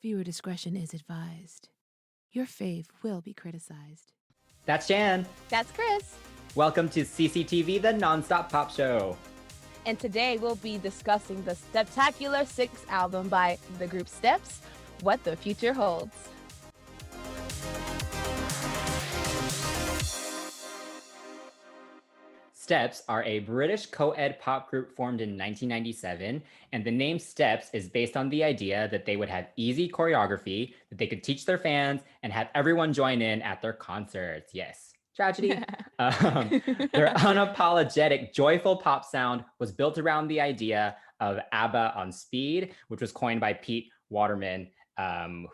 Viewer discretion is advised. Your fave will be criticized. That's Jan. That's Chris. Welcome to CCTV, the nonstop pop show. And today we'll be discussing the Steptacular 6 album by the group Steps, What the Future Holds. Steps are a British co-ed pop group formed in 1997, and the name Steps is based on the idea that they would have easy choreography that they could teach their fans and have everyone join in at their concerts. Yes, tragedy. Their unapologetic, joyful pop sound was built around the idea of ABBA on speed, which was coined by Pete Waterman,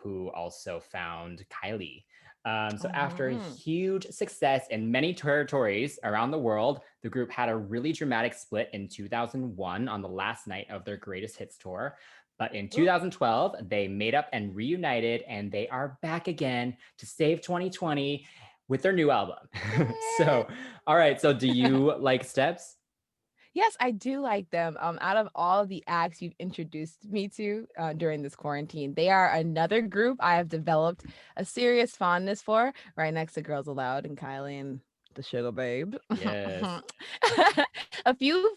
who also found Kylie. After huge success in many territories around the world, the group had a really dramatic split in 2001 on the last night of their greatest hits tour. But in 2012, they made up and reunited, and they are back again to save 2020 with their new album. All right. So do you like Steps? Yes, I do like them. Out of all of the acts you've introduced me to during this quarantine, they are another group I have developed a serious fondness for, right next to Girls Aloud and Kylie and the Sugar Babe. Yes. A few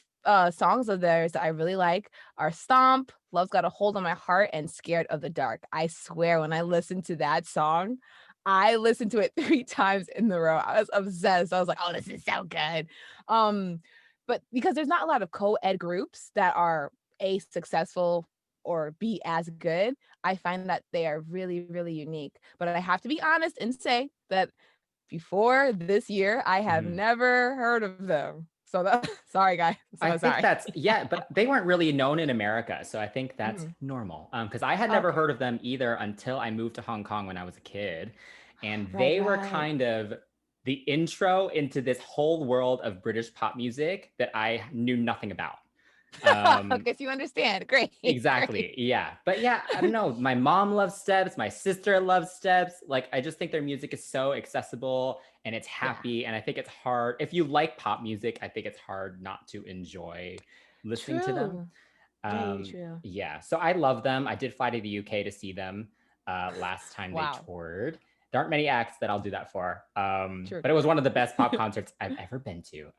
songs of theirs that I really like are Stomp, Love's Got a Hold on My Heart, and Scared of the Dark. I swear, when I listen to that song, I listened to it 3 times in a row. I was obsessed. I was like, oh, this is so good. But because there's not a lot of co-ed groups that are A, successful or B, as good, I find that they are really, really unique. But I have to be honest and say that before this year, I have never heard of them. So sorry, guys. I think that's, but they weren't really known in America. So I think that's normal. Because I had never heard of them either until I moved to Hong Kong when I was a kid. And they were kind of the intro into this whole world of British pop music that I knew nothing about. Okay, so you understand. Great. Exactly. Great. Yeah. But yeah, I don't know. My mom loves Steps. My sister loves Steps. Like, I just think their music is so accessible and it's happy. And I think it's hard. If you like pop music, I think it's hard not to enjoy listening to them. Very true. Yeah. So I love them. I did fly to the UK to see them last time they toured. There aren't many acts that I'll do that for. But it was one of the best pop concerts I've ever been to.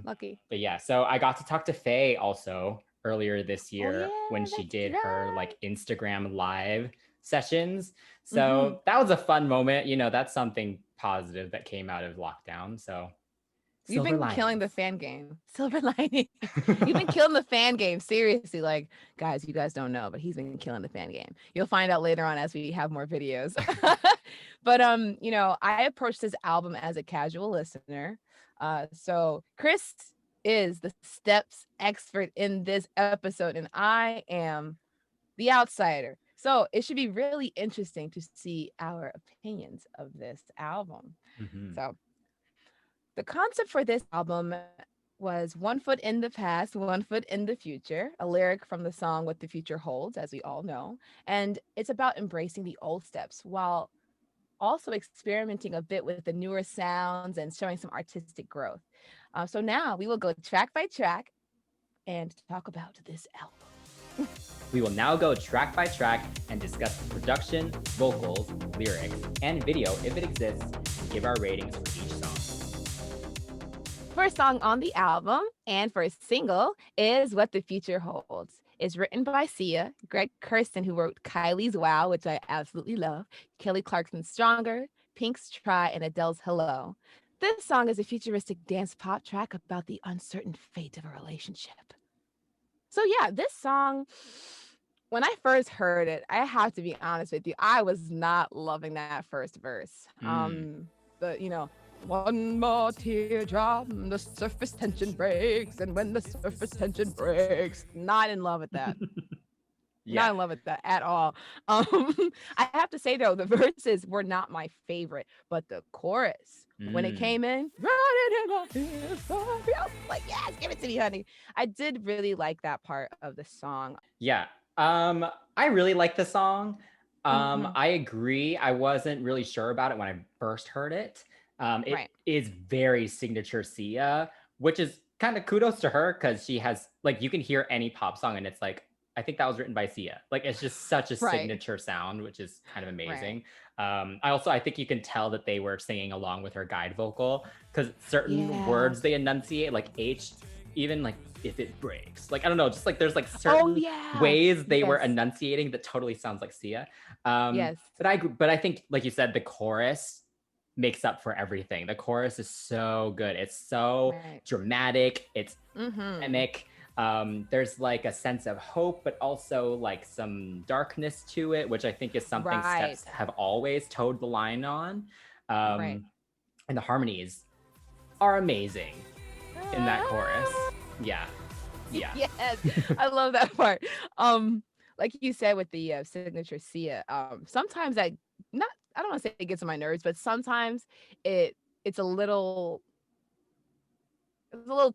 Lucky. But yeah, so I got to talk to Faye also earlier this year when she did her like Instagram live sessions. So that was a fun moment. You know, that's something positive that came out of lockdown. So you've been killing the fan game. Silver lining. You've been killing the fan game. Seriously, like, guys, you guys don't know, but he's been killing the fan game. You'll find out later on as we have more videos. But you know, I approached this album as a casual listener. So Chris is the Steps expert in this episode, and I am the outsider. So it should be really interesting to see our opinions of this album. So the concept for this album was 1 foot in the past, 1 foot in the future, a lyric from the song What the Future Holds, as we all know. And it's about embracing the old steps while also experimenting a bit with the newer sounds and showing some artistic growth. So now we will go track by track and talk about this album. We will now go track by track and discuss the production, vocals, lyrics, and video if it exists, and give our ratings for each song. First song on the album and first single is What the Future Holds. It's written by Sia, Greg Kurstin, who wrote Kylie's Wow, which I absolutely love, Kelly Clarkson's Stronger, Pink's Try, and Adele's Hello. This song is a futuristic dance pop track about the uncertain fate of a relationship. So yeah, this song, when I first heard it, I have to be honest with you, I was not loving that first verse. But you know, one more teardrop, the surface tension breaks, and when the surface tension breaks, not in love with that. Not in love with that at all. I have to say though, the verses were not my favorite, but the chorus, when it came in, I was like, yes, give it to me, honey. I did really like that part of the song. Yeah. I really like the song. I agree. I wasn't really sure about it when I first heard it. It is very signature Sia, which is kind of kudos to her because she has, like, you can hear any pop song and it's like, I think that was written by Sia. Like, it's just such a Right. signature sound, which is kind of amazing. I think you can tell that they were singing along with her guide vocal, because certain words they enunciate, like H, even like if it breaks, like I don't know, just like there's like certain ways they were enunciating that totally sounds like Sia. But I think, like you said, the chorus makes up for everything. The chorus is so good. It's so dramatic. It's dynamic. There's like a sense of hope, but also like some darkness to it, which I think is something Steps have always towed the line on. And the harmonies are amazing in that chorus. Yeah. Yes, I love that part. Like you said with the signature Sia, sometimes I don't want to say it gets on my nerves, but sometimes it's a little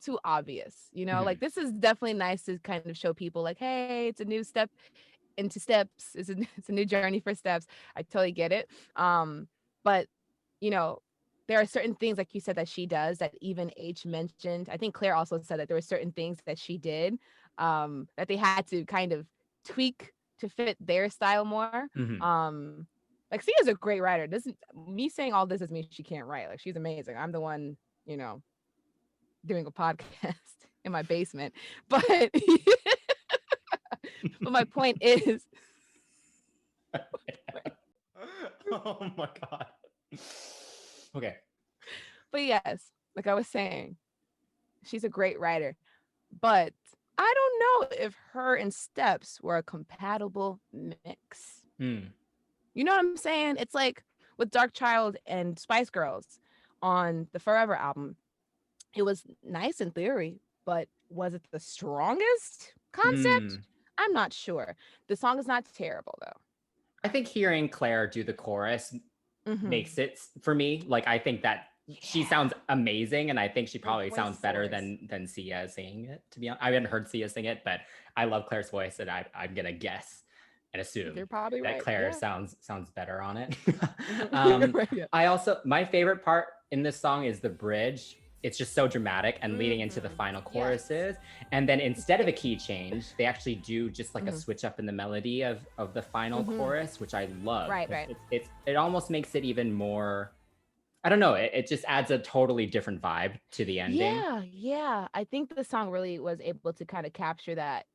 too obvious, you know. Like, this is definitely nice to kind of show people like, hey, it's a new step into Steps. It's a new journey for Steps. I totally get it. But you know, there are certain things, like you said, that she does that even H mentioned. I think Claire also said that there were certain things that she did that they had to kind of tweak to fit their style more. Like, Sia's a great writer. Me saying all this doesn't mean she can't write. Like, she's amazing. I'm the one, you know, doing a podcast in my basement. But but my point is oh my God. Okay. But yes, like I was saying, she's a great writer. But I don't know if her and Steps were a compatible mix. You know what I'm saying? It's like with Dark Child and Spice Girls on the Forever album. It was nice in theory, but was it the strongest concept? I'm not sure. The song is not terrible, though. I think hearing Claire do the chorus makes it, for me, like, I think that she sounds amazing, and I think she probably sounds better than Sia singing it, to be honest. I haven't heard Sia sing it, but I love Claire's voice, and I'm gonna guess and assume that Claire sounds better on it. I also, my favorite part in this song is the bridge. It's just so dramatic and leading into the final choruses. And then instead of a key change, they actually do just like a switch up in the melody of the final chorus, which I love. It almost makes it even more, I don't know, it just adds a totally different vibe to the ending. Yeah. I think the song really was able to kind of capture that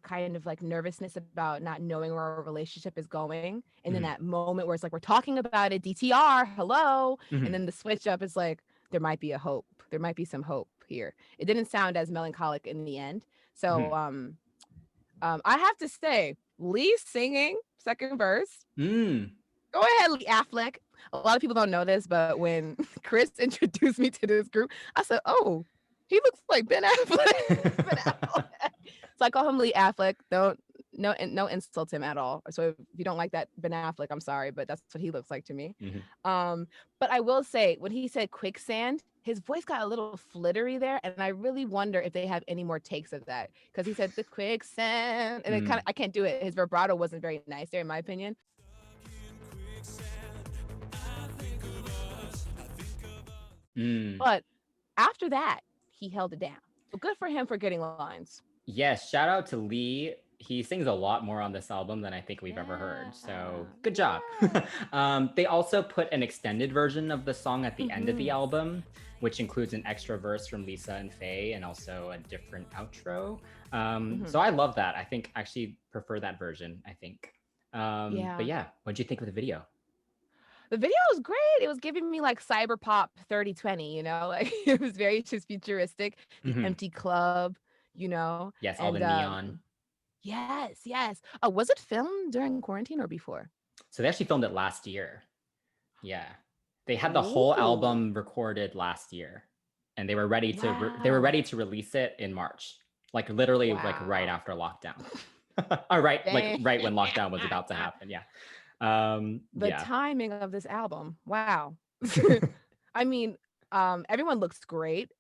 kind of like nervousness about not knowing where our relationship is going. And then that moment where it's like, we're talking about it, DTR, hello. And then the switch up is like, there might be a hope. There might be some hope here. It didn't sound as melancholic in the end. So I have to say, Lee singing second verse. Go ahead, Lee Affleck. A lot of people don't know this, but when Chris introduced me to this group, I said, oh, he looks like Ben Affleck. So I call him Lee Affleck. No insult to him at all. So if you don't like that Ben Affleck, I'm sorry, but that's what he looks like to me. But I will say, when he said quicksand, his voice got a little flittery there, and I really wonder if they have any more takes of that, because he said the quicksand, and it kind of, I can't do it. His vibrato wasn't very nice there, in my opinion. But after that, he held it down. So good for him for getting lines. Yes, shout out to Lee. He sings a lot more on this album than I think we've ever heard. So good job. They also put an extended version of the song at the end of the album, which includes an extra verse from Lisa and Faye, and also a different outro. So I love that. I think I actually prefer that version, I think. But yeah, what'd you think of the video? The video was great. It was giving me like cyber pop 3020, you know, like it was very just futuristic. The empty club, you know. Yes, all the neon. Yes. Was it filmed during quarantine or before? So they actually filmed it last year. Yeah. They had the whole album recorded last year, and they were ready to release it in March. Like literally like right after lockdown. right when lockdown was about to happen. Yeah. The timing of this album. Wow. I mean, everyone looks great.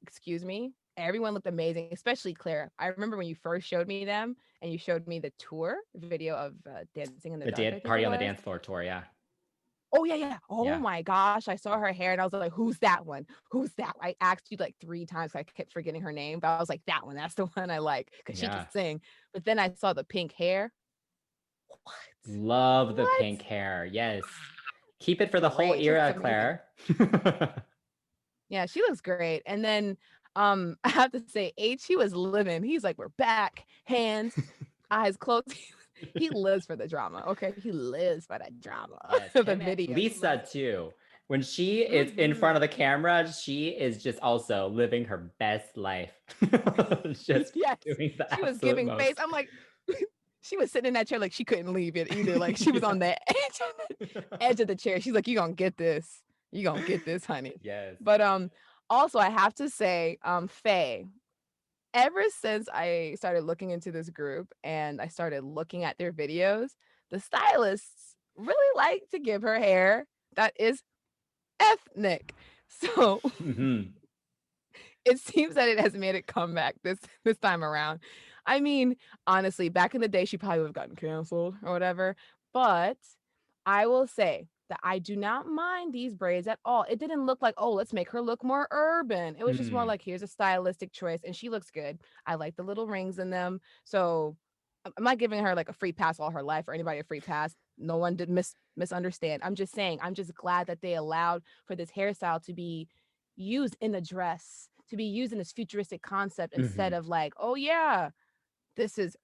Excuse me. Everyone looked amazing, especially Claire. I remember when you first showed me them, and you showed me the tour video of Dancing in the Dark. Party on the Dance Floor tour, yeah. Oh yeah. Oh Yeah. my gosh. I saw her hair and I was like, who's that one? Who's that? I asked you like 3 times. I kept forgetting her name, but I was like, that one. That's the one I like because she Yeah. can sing. But then I saw the pink hair. What? Love the What? pink hair. Yes. Keep it for the whole Great. She looks era, amazing. Claire. Yeah, she looks great. And then I have to say, H, he was living. He's like, we're back, hands, eyes closed. He lives for the drama. Okay. He lives for the drama. Yes, The him and video. He Lisa loves it. too. When she is in front of the camera, she is just also living her best life. Just Yes. doing the She was absolute giving face. most. I'm like, she was sitting in that chair like she couldn't leave it either. Like she was on the edge of the chair. She's like, you gonna get this. You gonna get this, honey. Yes. But also I have to say, Faye, ever since I started looking into this group and I started looking at their videos, the stylists really like to give her hair that is ethnic. So Mhm. it seems that it has made a comeback this time around. I mean, honestly, back in the day, she probably would have gotten canceled or whatever. But I will say that I do not mind these braids at all. It didn't look like, oh, let's make her look more urban. It was just more Mm. like, here's a stylistic choice, and she looks good. I like the little rings in them. So I'm not giving her like a free pass all her life or anybody a free pass. No one did misunderstand. I'm just saying, I'm just glad that they allowed for this hairstyle to be used in a dress, to be used in this futuristic concept instead Mhm. of like, oh yeah, this is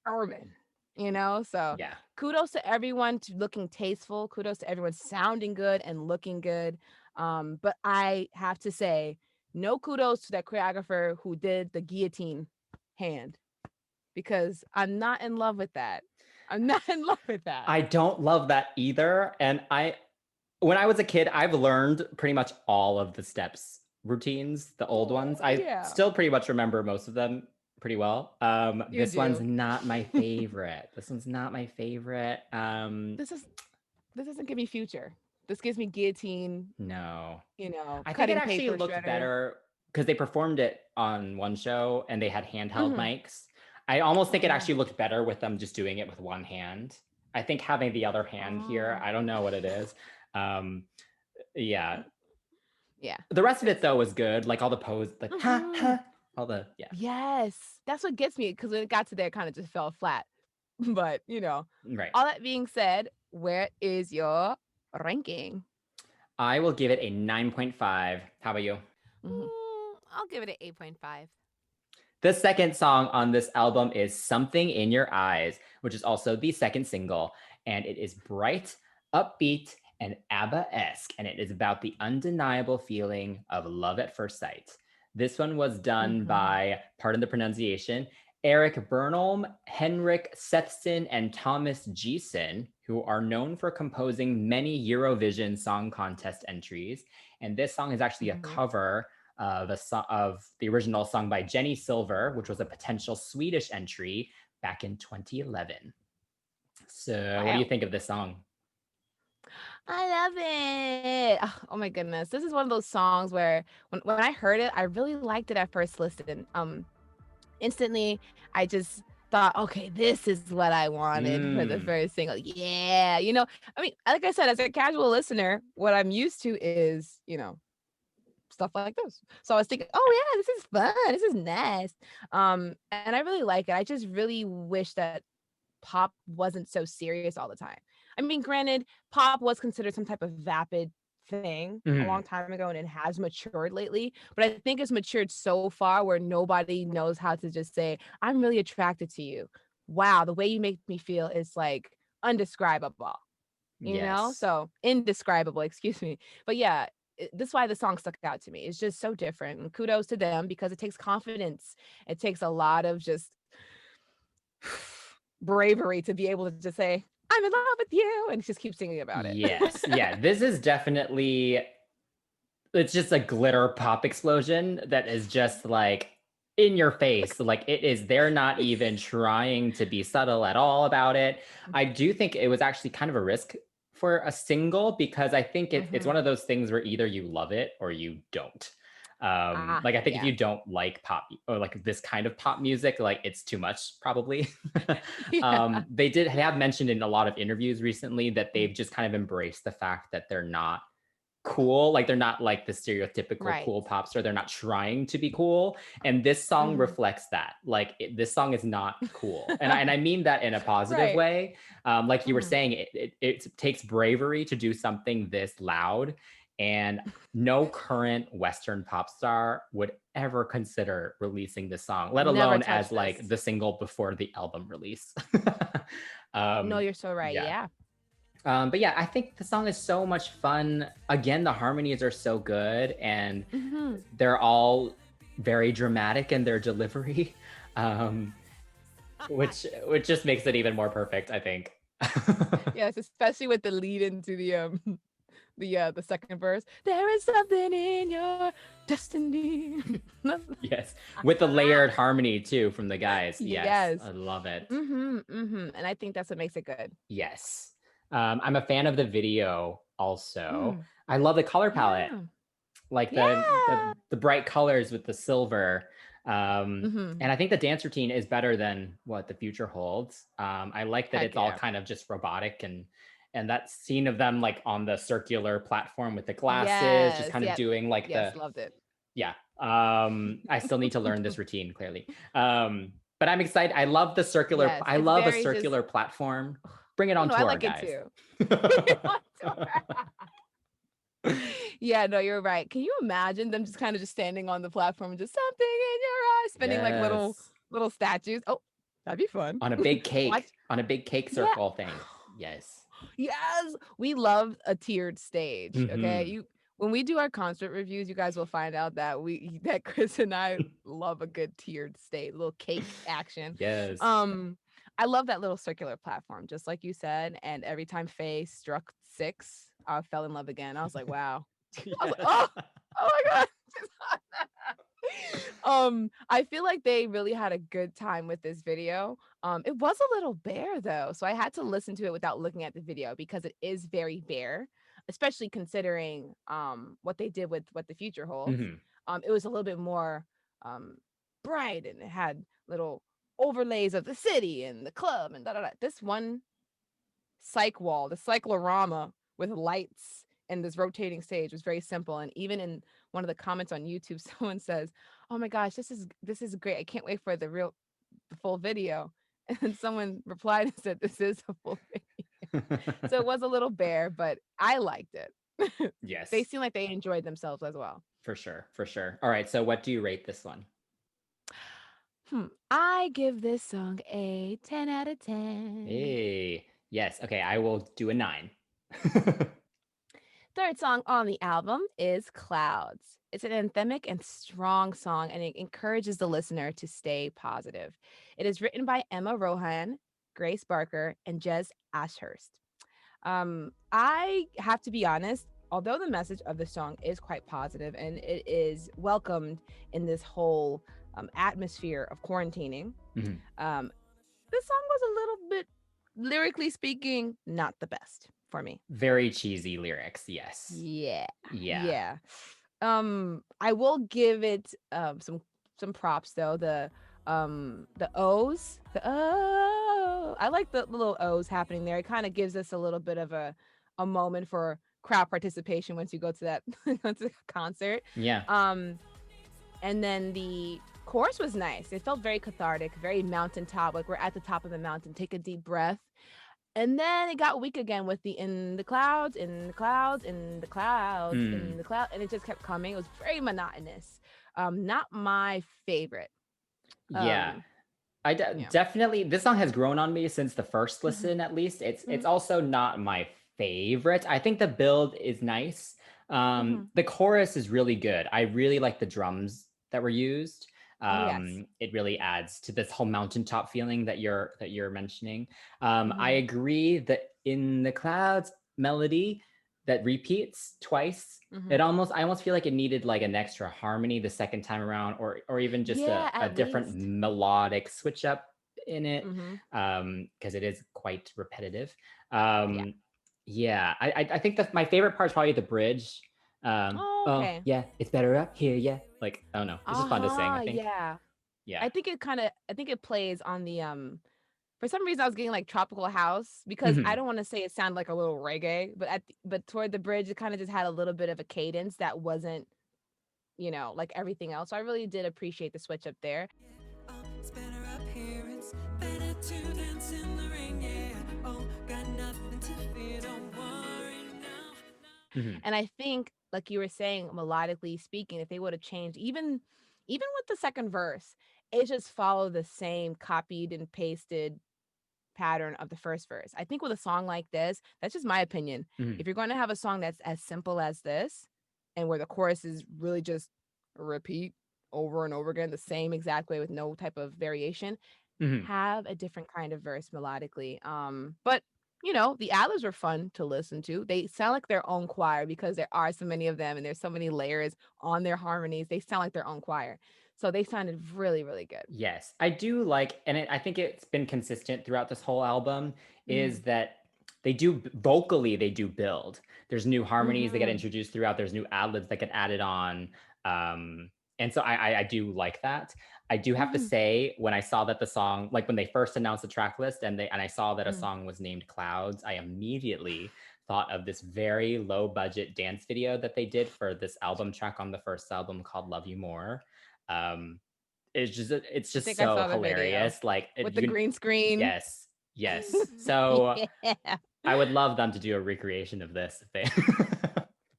urban, you know? So Yeah. kudos to everyone to looking tasteful. Kudos to everyone sounding good and looking good. But I have to say, no kudos to that choreographer who did the guillotine hand because I'm not in love with that. I'm not in love with that. I don't love that either. And when I was a kid, I've learned pretty much all of the steps routines, the old Oh, ones. I yeah, still pretty much remember most of them pretty well. you This one's do. not my favorite. This one's not my favorite. This is this doesn't give me future. This gives me guillotine, No. I think it cutting actually paper looked shredder. better because they performed it on one show and they had handheld Mhm. mics. I almost think Oh it yeah. actually looked better with them just doing it with one hand. I think having the other hand here, Oh I don't know what it is. Um, yeah. yeah. The rest of it It's though was good, like all the pose, like ha mhm. ha, all the yeah, Yes, that's what gets me because when it got to there, it kind of just fell flat. But right. all that being said, where is your ranking? I will give it a 9.5. How about you? I'll give it an 8.5. The second song on this album is Something in Your Eyes, which is also the second single, and it is bright, upbeat, and ABBA-esque, and it is about the undeniable feeling of love at first sight. This one was done Mhm. by, pardon the pronunciation, Eric Bernholm, Henrik Sethson, and Thomas Geeson, who are known for composing many Eurovision Song Contest entries. And this song is actually a Mhm. cover of the original song by Jenny Silver, which was a potential Swedish entry back in 2011. So, what do you Wow. think of this song? I love it. Oh my goodness. This is one of those songs where when I heard it, I really liked it at first listen. Instantly I just thought, okay, this is what I wanted for the Mm, first single. Yeah. I mean, like I said, as a casual listener, what I'm used to is, stuff like this. So I was thinking, oh yeah, this is fun. This is nice. And I really like it. I just really wish that pop wasn't so serious all the time. I mean, granted, pop was considered some type of vapid thing a long mhm. time ago and it has matured lately, but I think it's matured so far where nobody knows how to just say, I'm really attracted to you. Wow, the way you make me feel is like undescribable, Yes. So indescribable, excuse me. But yeah, this is why the song stuck out to me. It's just so different. And kudos to them because it takes confidence. It takes a lot of just bravery to be able to just say, I'm in love with you, and just keep singing about it. Yes. Yeah. This is definitely, it's just a glitter pop explosion that is just like in your face. Like it is, they're not even trying to be subtle at all about it. I do think it was actually kind of a risk for a single because I think it's Mhm. one of those things where either you love it or you don't. Like I think if Yeah. you don't like pop or like this kind of pop music, like it's too much probably. Yeah. They did have mentioned in a lot of interviews recently that they've just kind of embraced the fact that they're not cool, like they're not like the stereotypical Right. cool pop star. They're not trying to be cool, and this song Mhm. reflects that. Like this song is not cool, and I mean that in a positive Right. way. Like you were Mhm. saying, it takes bravery to do something this loud, and no current Western pop star would ever consider releasing this song, let Never alone touch as this. like the single before the album release. No, you're so right. Yeah. Yeah. But yeah, I think the song is so much fun. Again, the harmonies are so good, and Mhm. they're all very dramatic in their delivery, um, which just makes it even more perfect, I think. Yes, especially with the lead into the second verse. There is something in your destiny. Yes, with the layered harmony too from the guys. Yes, Yes. I love it. And I think that's what makes it good. Yes, I'm a fan of the video also. Mm. I love the color palette. Yeah. Like Yeah. the bright colors with the silver. Mhm. And I think the dance routine is better than what the future holds. I like that Heck it's all yeah. kind of just robotic, and that scene of them like on the circular platform with the glasses, just Yes. kind of Yep. doing like Yes, loved it. yeah. I still need to learn this routine clearly. But I'm excited. Yes, I it's love a very just circular platform. Bring it you on know, I tour, like it guys. too. Yeah, no, you're right. Can you imagine them just kind of just standing on the platform and just something in your eyes, spinning like Yes. little statues? Oh, that'd be fun. On a big Watch. cake, on a big cake Yeah. circle thing. Yes. Yes, we love a tiered stage. Okay, Hmm. you when we do our concert reviews, you guys will find out that that Chris and I love a good tiered stage, little cake action. Yes. Um, I love that little circular platform, just like you said. And every time Faye struck 6, I fell in love again. I was like, wow. I was like, Yes. oh my god. I feel like they really had a good time with this video. It was a little bare though, so I had to listen to it without looking at the video because it is very bare, especially considering what they did with what the future holds. Hmm. It was a little bit more um bright and it had little overlays of the city and the club and da da da. This one cyc wall, the cyclorama with lights and this rotating stage was very simple. And even in one of the comments on YouTube, someone says, "Oh my gosh, this is great. I can't wait for the full video." And someone replied and said, "This is a full video." So it was a little bare, but I liked it. They Yes, seem like they enjoyed themselves as well. for sure, for sure. All right, so what do you rate this one? I give this song a 10 out of 10. Hey, yes, okay, I will do a 9. Third song on the album is Clouds. It's an anthemic and strong song, and it encourages the listener to stay positive. It is written by Emma Rohan, Grace Barker, and Jez Ashurst. I have to be honest, although the message of the song is quite positive and it is welcomed in this whole atmosphere of quarantining, Mhm. this song was a little bit, lyrically speaking, not the best for me. Very cheesy lyrics, yes. Yeah. Yeah. Yeah. I will give it some props though. The O's. I like the little O's happening there. It kind of gives us a little bit of a moment for crowd participation once you go to that go to the concert. Yeah. And then the chorus was nice. It felt very cathartic, very mountaintop, like we're at the top of the mountain. Take a deep breath. And then it got weak again with the in the clouds, in the clouds, in the clouds, in the cloud, and it just kept coming. It was very monotonous. Not my favorite. Yeah. Yeah. Definitely this song has grown on me since the first Mhm, listen at least. It's mhm, also not my favorite. I think the build is nice. mhm. The chorus is really good. I really like the drums that were used. Oh yes. It really adds to this whole mountaintop feeling that you're mentioning. I Mhm, agree that in the clouds melody that repeats twice, mhm. I almost feel like it needed like an extra harmony the second time around, or even just Yeah, a at different least. melodic switch up in it, Mhm. because it is quite repetitive. Yeah. Yeah, I think that my favorite part is probably the bridge. Oh, Oh okay. yeah, it's better up here, yeah. Like, I don't know. It's just fun to sing, I think. Yeah. Yeah. I think it plays on the for some reason I was getting like tropical house because I Mhm. don't want to say it sounded like a little reggae, but but toward the bridge it kind of just had a little bit of a cadence that wasn't, like everything else. So I really did appreciate the switch up there. It's better appearance, better to dance in the ring, yeah. Oh, got nothing to fear, don't worry now. Mhm. And I think, like you were saying, melodically speaking, if they would have changed, even with the second verse, it just followed the same copied and pasted pattern of the first verse. I think with a song like this, that's just my opinion. Mhm. If you're going to have a song that's as simple as this, and where the chorus is really just repeat over and over again the same exact way with no type of variation, Mhm. have a different kind of verse melodically. But the ad-libs were fun to listen to. They sound like their own choir because there are so many of them and there's so many layers on their harmonies. They sound like their own choir. So they sounded really, really good. Yes, I do like, and I think it's been consistent throughout this whole album, is that they do vocally, they do build. There's new harmonies that get introduced throughout. There's new ad-libs that get added on. And so I do like that. I do have to say, when I saw that the song, like when they first announced the track list and I saw that a song was named Clouds, I immediately thought of this very low budget dance video that they did for this album track on the first album called Love You More. It's just think I so saw the video hilarious. Like with the green screen. Yes. So Yeah. I would love them to do a recreation of this if they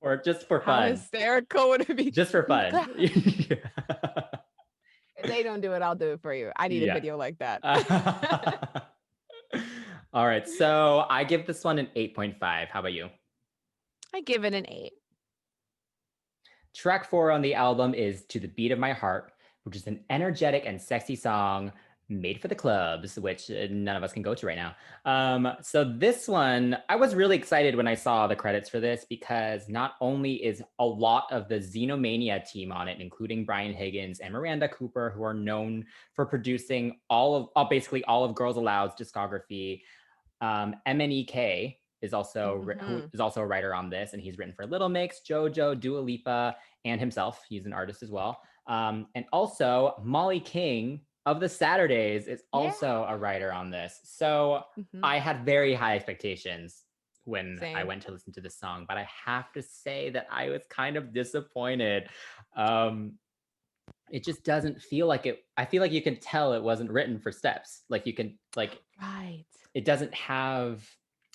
or just for How fun. hysterical would it be? Just for fun. If they don't do it, I'll do it for you. I need a video like that. All right. So I give this one an 8.5. How about you? I give it an 8. Track 4 on the album is To the Beat of My Heart, which is an energetic and sexy song made for the clubs, which none of us can go to right now. So this one, I was really excited when I saw the credits for this because not only is a lot of the Xenomania team on it, including Brian Higgins and Miranda Cooper, who are known for producing basically all of Girls Aloud's discography. MNEK is also who is also a writer on this, and he's written for Little Mix, JoJo, Dua Lipa, and himself. He's an artist as well. And also Molly King of the Saturdays is also a writer on this. So I had very high expectations when I went to listen to this song, but I have to say that I was kind of disappointed. It just doesn't feel like it. I feel like you can tell it wasn't written for Steps. Like you can it doesn't have,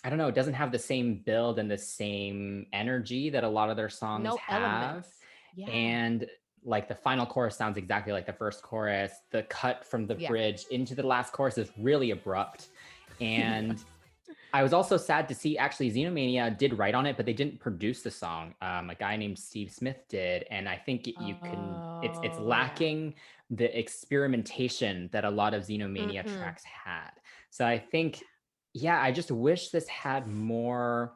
I don't know, it doesn't have the same build and the same energy that a lot of their songs have. Elements. Yeah. And like the final chorus sounds exactly like the first chorus. The cut from the bridge into the last chorus is really abrupt. And I was also sad to see actually Xenomania did write on it, but they didn't produce the song. A guy named Steve Smith did. And I think it's lacking the experimentation that a lot of Xenomania tracks had. So I think, I just wish this had more.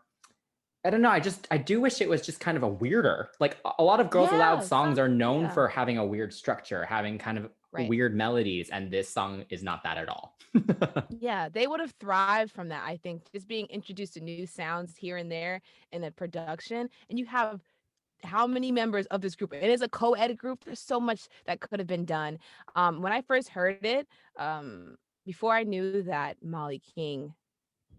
I don't know. I do wish it was just kind of a weirder. Like a lot of Girls Aloud songs are known for having a weird structure, having kind of weird melodies, and this song is not that at all. Yeah, they would have thrived from that. I think just being introduced to new sounds here and there in a production, and you have how many members of this group? It is a co-ed group. There's so much that could have been done. When I first heard it, before I knew that Molly King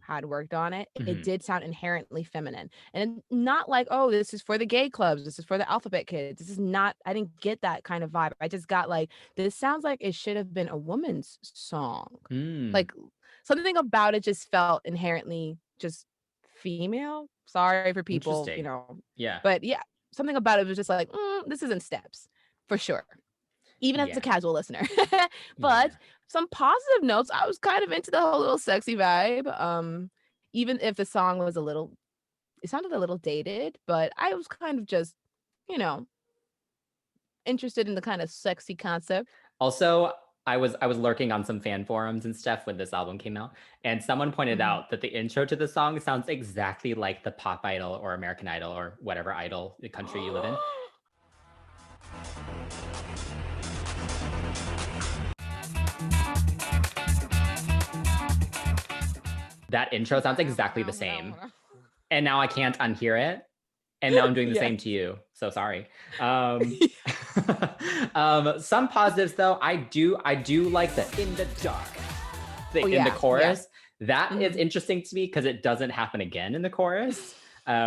had worked on it, it did sound inherently feminine, and not like, oh, this is for the gay clubs, this is for the alphabet kids. This is not, I didn't get that kind of vibe. I just got like, this sounds like it should have been a woman's song. Like something about it just felt inherently just female. Sorry for people, but something about it was just like, this isn't Steps for sure, even as a casual listener. But some positive notes, I was kind of into the whole little sexy vibe. Even if the song was it sounded a little dated, but I was kind of just, interested in the kind of sexy concept. Also, I was lurking on some fan forums and stuff when this album came out, and someone pointed out that the intro to the song sounds exactly like the Pop Idol or American Idol or whatever idol the country you live in. That intro sounds exactly the same. And now I can't unhear it. And now I'm doing the Yes. same to you. So sorry. Some positives though. I do like the in the dark thing in the Yeah. chorus. That is Mhm. interesting to me because it doesn't happen again in the chorus.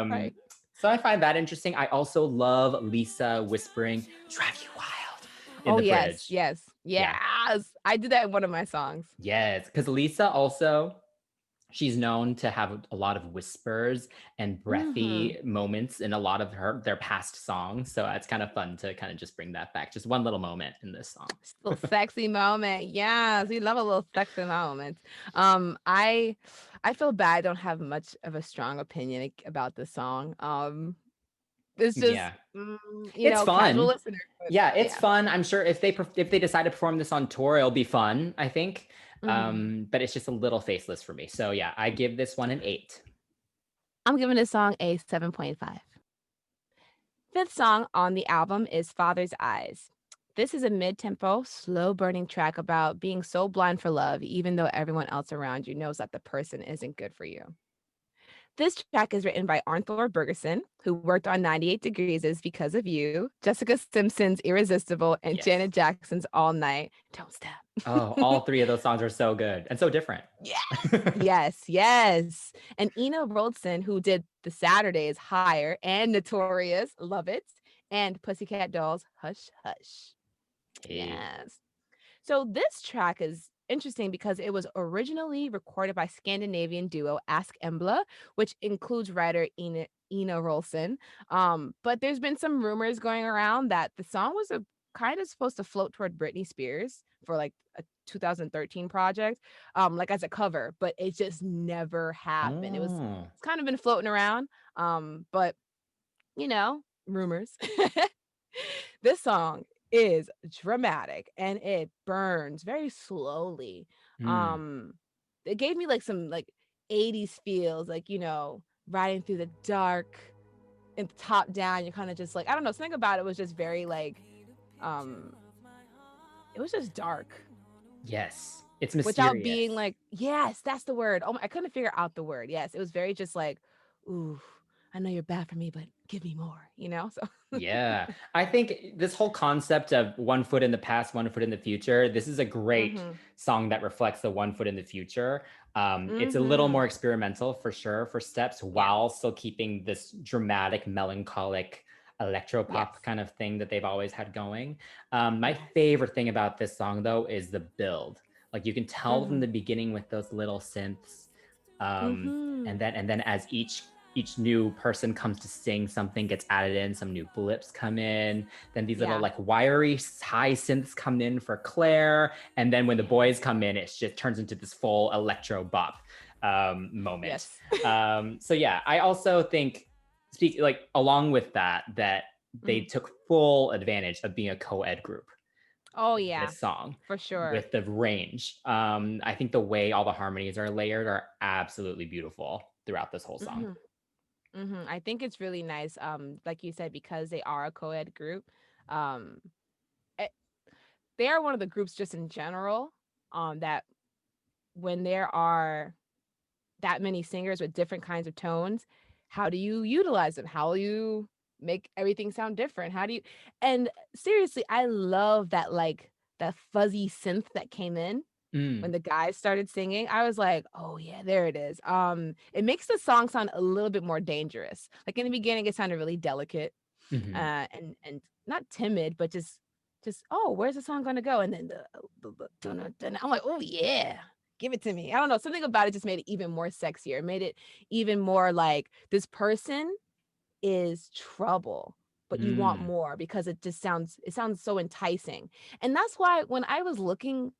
Right. So I find that interesting. I also love Lisa whispering "Drive You Wild" in Oh, the yes. bridge. Yes. Yeah. Yes. I did that in one of my songs. Yes, because Lisa also, she's known to have a lot of whispers and Mhm. breathy moments in a lot of their past songs. So it's kind of fun to kind of just bring that back. Just one little moment in this song. Just a little sexy moment. Yes, we love a little sexy moment. I feel bad I don't have much of a strong opinion about this song. It's just Yeah, it's casual fun. listener, but Yeah, it's yeah. fun. I'm sure if they decide to perform this on tour, it'll be fun, I think. Mhm. But it's just a little faceless for me. So yeah, I give this one an 8. I'm giving this song a 7.5. Fifth song on the album is Father's Eyes. This is a mid-tempo, slow-burning track about being so blind for love, even though everyone else around you knows that the person isn't good for you. This track is written by Arnthor Bergerson, who worked on 98 Degrees is Because of You, Jessica Simpson's Irresistible, and Yes. Janet Jackson's All Night. Don't Oh, Stop. all three of those songs are so good and so different. Yes, yes, yes. And Ina Wroldsen, who did The Saturdays, Higher, and Notorious, love it, and Pussycat Dolls, Hush Hush. Hey. Yes. So this track is interesting because it was originally recorded by Scandinavian duo Ask Embla, which includes writer Ina Rolson. But there's been some rumors going around that the song was a kind of supposed to float toward Britney Spears for like a 2013 project, like as a cover, but it just never happened. Oh. It's kind of been floating around, but rumors. This song is dramatic and it burns very slowly. Hmm. Um, it gave me like some like 80s feels, like, riding through the dark and top down. You're kind of just like, I don't know, something about it was just very like, um, it was just dark Yes. It's without being mysterious. like, yes, that's the word. Oh, I couldn't figure out the word. Yes, it was very just like, ooh, I know you're bad for me, but give me more. So, Yeah. I think this whole concept of one foot in the past, one foot in the future, this is a great mm-hmm, song that reflects the one foot in the future. It's a little mm-hmm, more experimental for sure for Steps yeah, while still keeping this dramatic, melancholic electropop yes, kind of thing that they've always had going. My yes, favorite thing about this song though is the build. Like you can tell from mm-hmm, the beginning with those little synths. mm-hmm, And then as each new person comes to sing, something gets added in, some new blips come in, then these little yeah, like wiry high synths come in for Claire, and then when the yeah, boys come in, it just turns into this full electro bop moment. yes, So yeah, I also think speak like along with that they mhm. took full advantage of being a co-ed group Oh with yeah, this song for sure. with the range. I think the way all the harmonies are layered are absolutely beautiful throughout this whole song. Hmm. Hmm. I think it's really nice. Like you said, because they are a co-ed group, um, eh, they are one of the groups just in general. That when there are that many singers with different kinds of tones, how do you utilize them? How do you make everything sound different? How do you and seriously, I love that like that fuzzy synth that came in when Mm, the guys started singing. I was like, "Oh yeah, there it is." It makes the song sound a little bit more dangerous. Like in the beginning it sounded really delicate, mhm. and not timid, but just oh, where's the song gonna go? And then the dun, I'm like, oh yeah, give it to me. I don't know, something about it just made it even more sexier. It made it even more like this person is trouble, but you want Mm. more because it sounds so enticing. And that's why when I was looking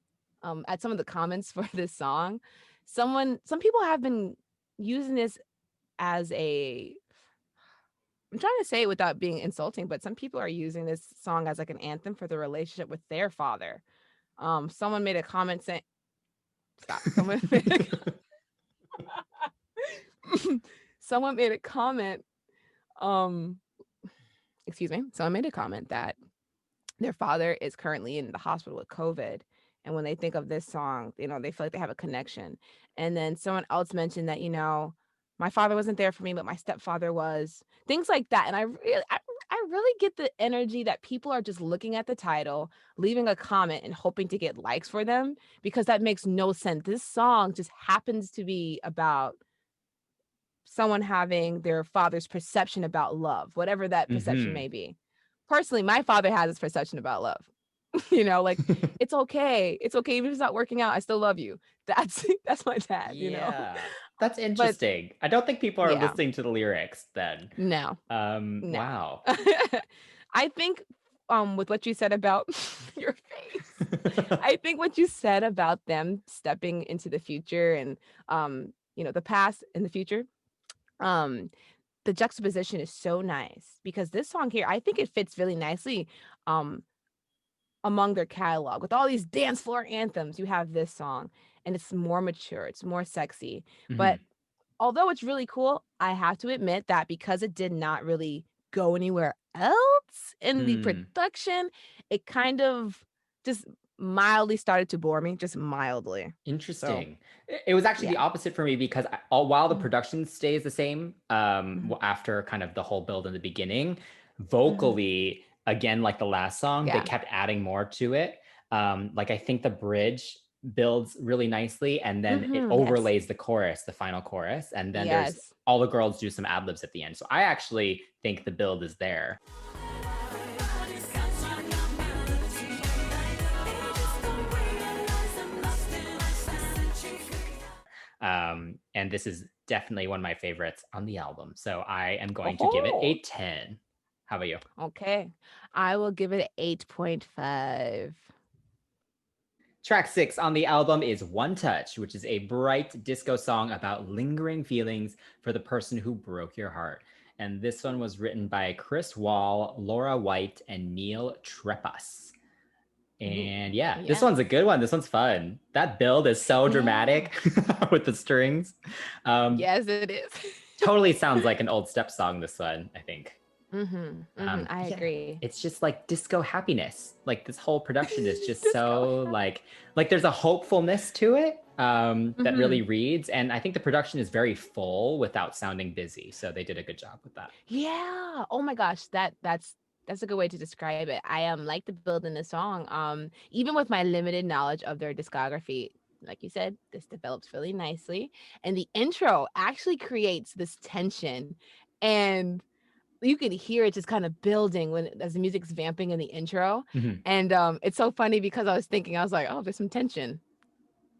at some of the comments for this song, some people have been using this as a I'm trying to say it without being insulting, but some people are using this song as like an anthem for the relationship with their father. Someone made a comment saying, "Stop." Someone made someone made a comment. Um, excuse me. Someone made a comment that their father is currently in the hospital with COVID, and when they think of this song, they feel like they have a connection. And then someone else mentioned that My father wasn't there for me, but my stepfather was. Things like that. And I really get the energy that people are just looking at the title, leaving a comment and hoping to get likes for them, because that makes no sense. This song just happens to be about someone having their father's perception about love, whatever that perception may be. Personally, my father has his perception about love. Like it's okay. It's okay. Even if it's not working out, I still love you. That's my dad, Yeah. That's interesting. I don't think people are listening to the lyrics then. No. Wow. I think with what you said about your face, I think what you said about them stepping into the future and the past and the future, the juxtaposition is so nice, because this song here, I think it fits really nicely among their catalog. With all these dance floor anthems, you have this song, and it's more mature, it's more sexy. But although it's really cool, I have to admit that because it did not really go anywhere else in the production, it kind of just mildly started to bore me, just mildly. Interesting. It was actually the opposite for me, because while the production stays the same, after kind of the whole build in the beginning, vocally, again, like the last song, they kept adding more to it. Like I think the bridge builds really nicely, and then it overlays the chorus, the final chorus, and then there's all the girls do some ad libs at the end. So I actually think the build is there. And this is definitely one of my favorites on the album. So I am going to give it a 10. How about you? Okay. I will give it 8.5. Track 6 on the album is One Touch, which is a bright disco song about lingering feelings for the person who broke your heart. And this one was written by Chris Wall, Laura White, and Neil Trepas. And this one's a good one. This one's fun. That build is so dramatic with the strings. Yes, it is. Totally sounds like an old step song, this one, I think. I agree. It's just like disco happiness. Like this whole production is just so like there's a hopefulness to it that really reads. And I think the production is very full without sounding busy. So they did a good job with that. Yeah. Oh my gosh. That's a good way to describe it. I like the build in the song. Even with my limited knowledge of their discography, like you said, this develops really nicely. And the intro actually creates this tension, and you can hear it just kind of building as the music's vamping in the intro. And it's so funny because I was like, oh, there's some tension.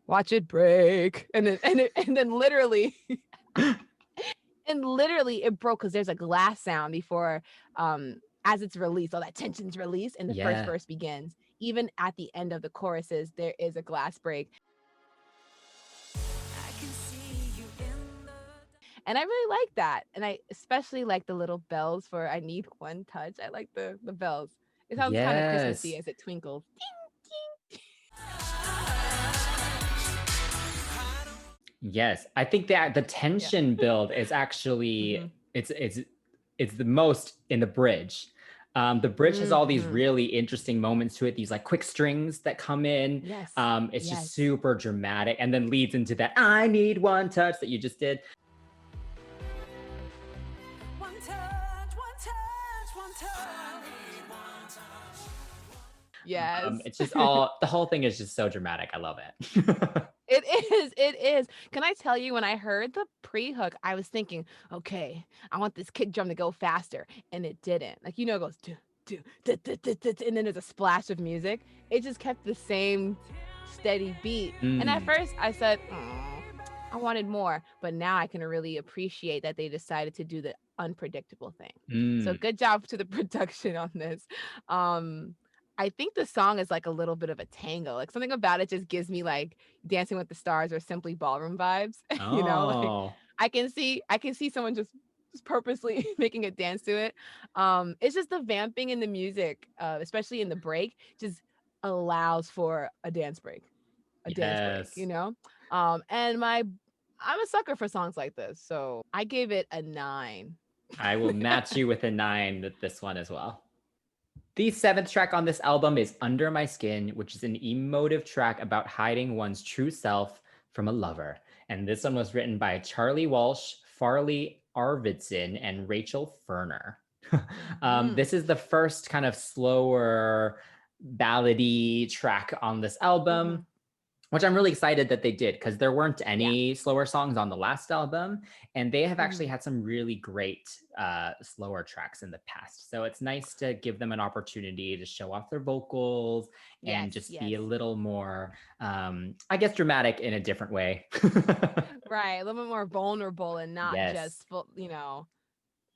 Watch it break. And then literally it broke because there's a glass sound before as it's released, all that tension's released and the first verse begins. Even at the end of the choruses, there is a glass break. And I really like that. And I especially like the little bells for I Need One Touch. I like the bells. It sounds kind of Christmassy as it twinkles. Ding, ding. Yes, I think that the tension build is actually it's the most in the bridge. The bridge has all these really interesting moments to it. These like quick strings that come in. Yes. It's just super dramatic, and then leads into that I need one touch that you just did. One touch, one touch, one touch. Yes. It's just all the whole thing is just so dramatic. I love it. It is. Can I tell you, when I heard the pre-hook, I was thinking, okay, I want this kick drum to go faster. And it didn't. Like, it goes, and then there's a splash of music. It just kept the same steady beat. And at first I said, I wanted more. But now I can really appreciate that they decided to do the unpredictable thing. So good job to the production on this. I think the song is like a little bit of a tango. Like something about it just gives me like Dancing with the Stars or Simply Ballroom vibes. Like I can see someone just purposely making it dance to it. It's just the vamping in the music, especially in the break, just allows for a dance break. Dance break, and I'm a sucker for songs like this. So I gave it a 9. I will match you with a 9 with this one as well. The 7th track on this album is Under My Skin, which is an emotive track about hiding one's true self from a lover. And this one was written by Charlie Walsh, Farley Arvidsson and Rachel Ferner. Mhm. This is the first kind of slower ballady track on this album, which I'm really excited that they did, because there weren't any slower songs on the last album, and they have actually had some really great slower tracks in the past. So it's nice to give them an opportunity to show off their vocals and just be a little more, I guess, dramatic in a different way. Right, a little bit more vulnerable and not Yes. just full, you know,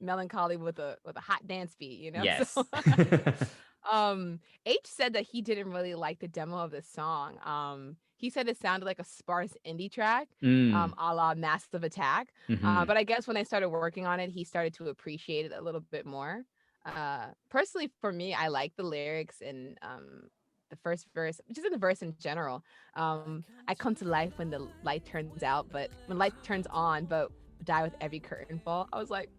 melancholy with a hot dance beat, you know. Yes. So, H said that he didn't really like the demo of the song. He said it sounded like a sparse indie track, Mm. a la Massive Attack. Mhm. But I guess when I started working on it, he started to appreciate it a little bit more. Personally, for me, I like the lyrics and the first verse, just in the verse in general. I come to life when the light turns out, but when light turns on, but die with every curtain fall. I was like,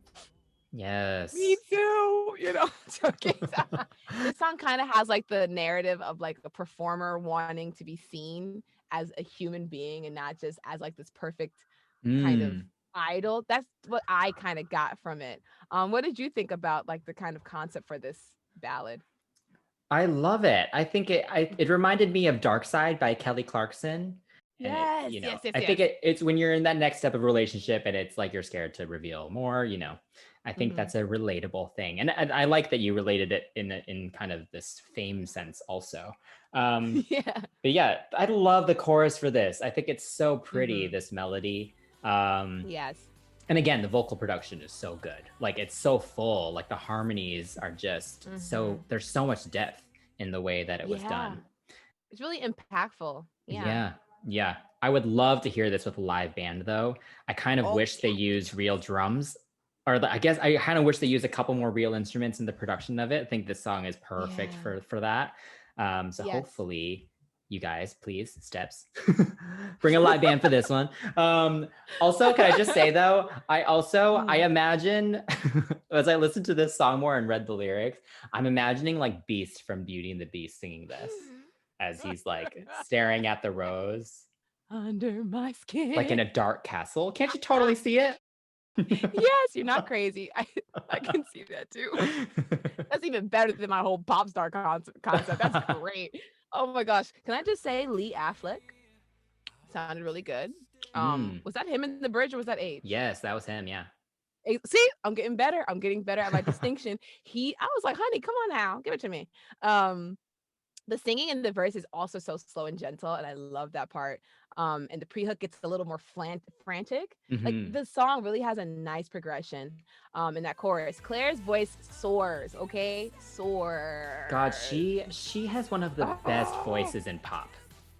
Yes. me too, you know. Okay, so this song kind of has like the narrative of like a performer wanting to be seen as a human being and not just as like this perfect kind of idol. That's what I kind of got from it. What did you think about like the kind of concept for this ballad? I love it. I think it reminded me of Dark Side by Kelly Clarkson. And it, Yes, you know, yes, yes, I think yes. it's when you're in that next step of relationship and it's like you're scared to reveal more, you know. I think that's a relatable thing. And I like that you related it in kind of this fame sense also. Yeah. But yeah, I love the chorus for this. I think it's so pretty, this melody. Yes. And again, the vocal production is so good. Like it's so full. Like the harmonies are just so, there's so much depth in the way that it was done. It's really impactful. Yeah. I would love to hear this with a live band though. I kind of wish they used real drums. Or I guess I kind of wish they used a couple more real instruments in the production of it. I think this song is perfect for that. So hopefully you guys, please, Steps, bring a live band for this one. Also, can I just say though, I imagine as I listened to this song more and read the lyrics, I'm imagining like Beast from Beauty and the Beast singing this as he's like staring at the rose under my skin, like in a dark castle. Can't you totally see it? Yes, you're not crazy. I can see that too. That's even better than my whole pop star concept. That's great. Oh my gosh. Can I just say Lee Affleck sounded really good. Was that him in the bridge or was that H? Yes, that was him. Yeah. See, I'm getting better. I'm getting better at my distinction. I was like, honey, come on now. Give it to me. The singing in the verse is also so slow and gentle, and I love that part. And the pre-hook gets a little more frantic. Like the song really has a nice progression. In that chorus, Claire's voice soars. Okay, soars. God, she has one of the best voices in pop.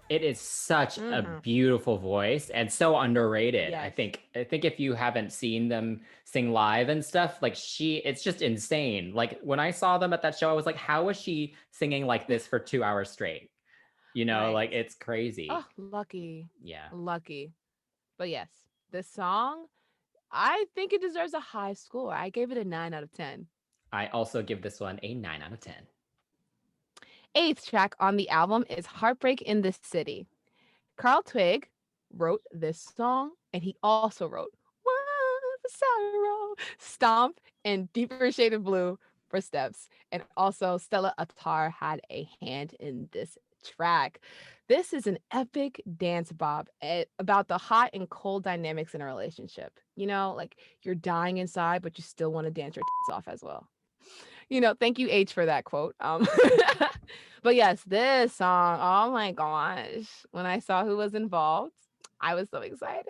It is such a beautiful voice and so underrated. Yes. I think if you haven't seen them sing live and stuff, like it's just insane. Like when I saw them at that show, I was like, how is she singing like this for 2 hours straight? You know, Right. like it's crazy. Oh, lucky. Yeah. Lucky. But yes, this song, I think it deserves a high score. I gave it a 9 out of 10. I also give this one a 9 out of 10. 8th track on the album is Heartbreak in the City. Carl Twigg wrote this song, and he also wrote One for Sorrow, Stomp, and Deeper Shade of Blue for Steps. And also Stella Attar had a hand in this track. This is an epic dance bop about the hot and cold dynamics in a relationship. You know, like you're dying inside, but you still want to dance your tits off as well. You know, thank you, H, for that quote. But yes, this song, oh my gosh. When I saw who was involved, I was so excited.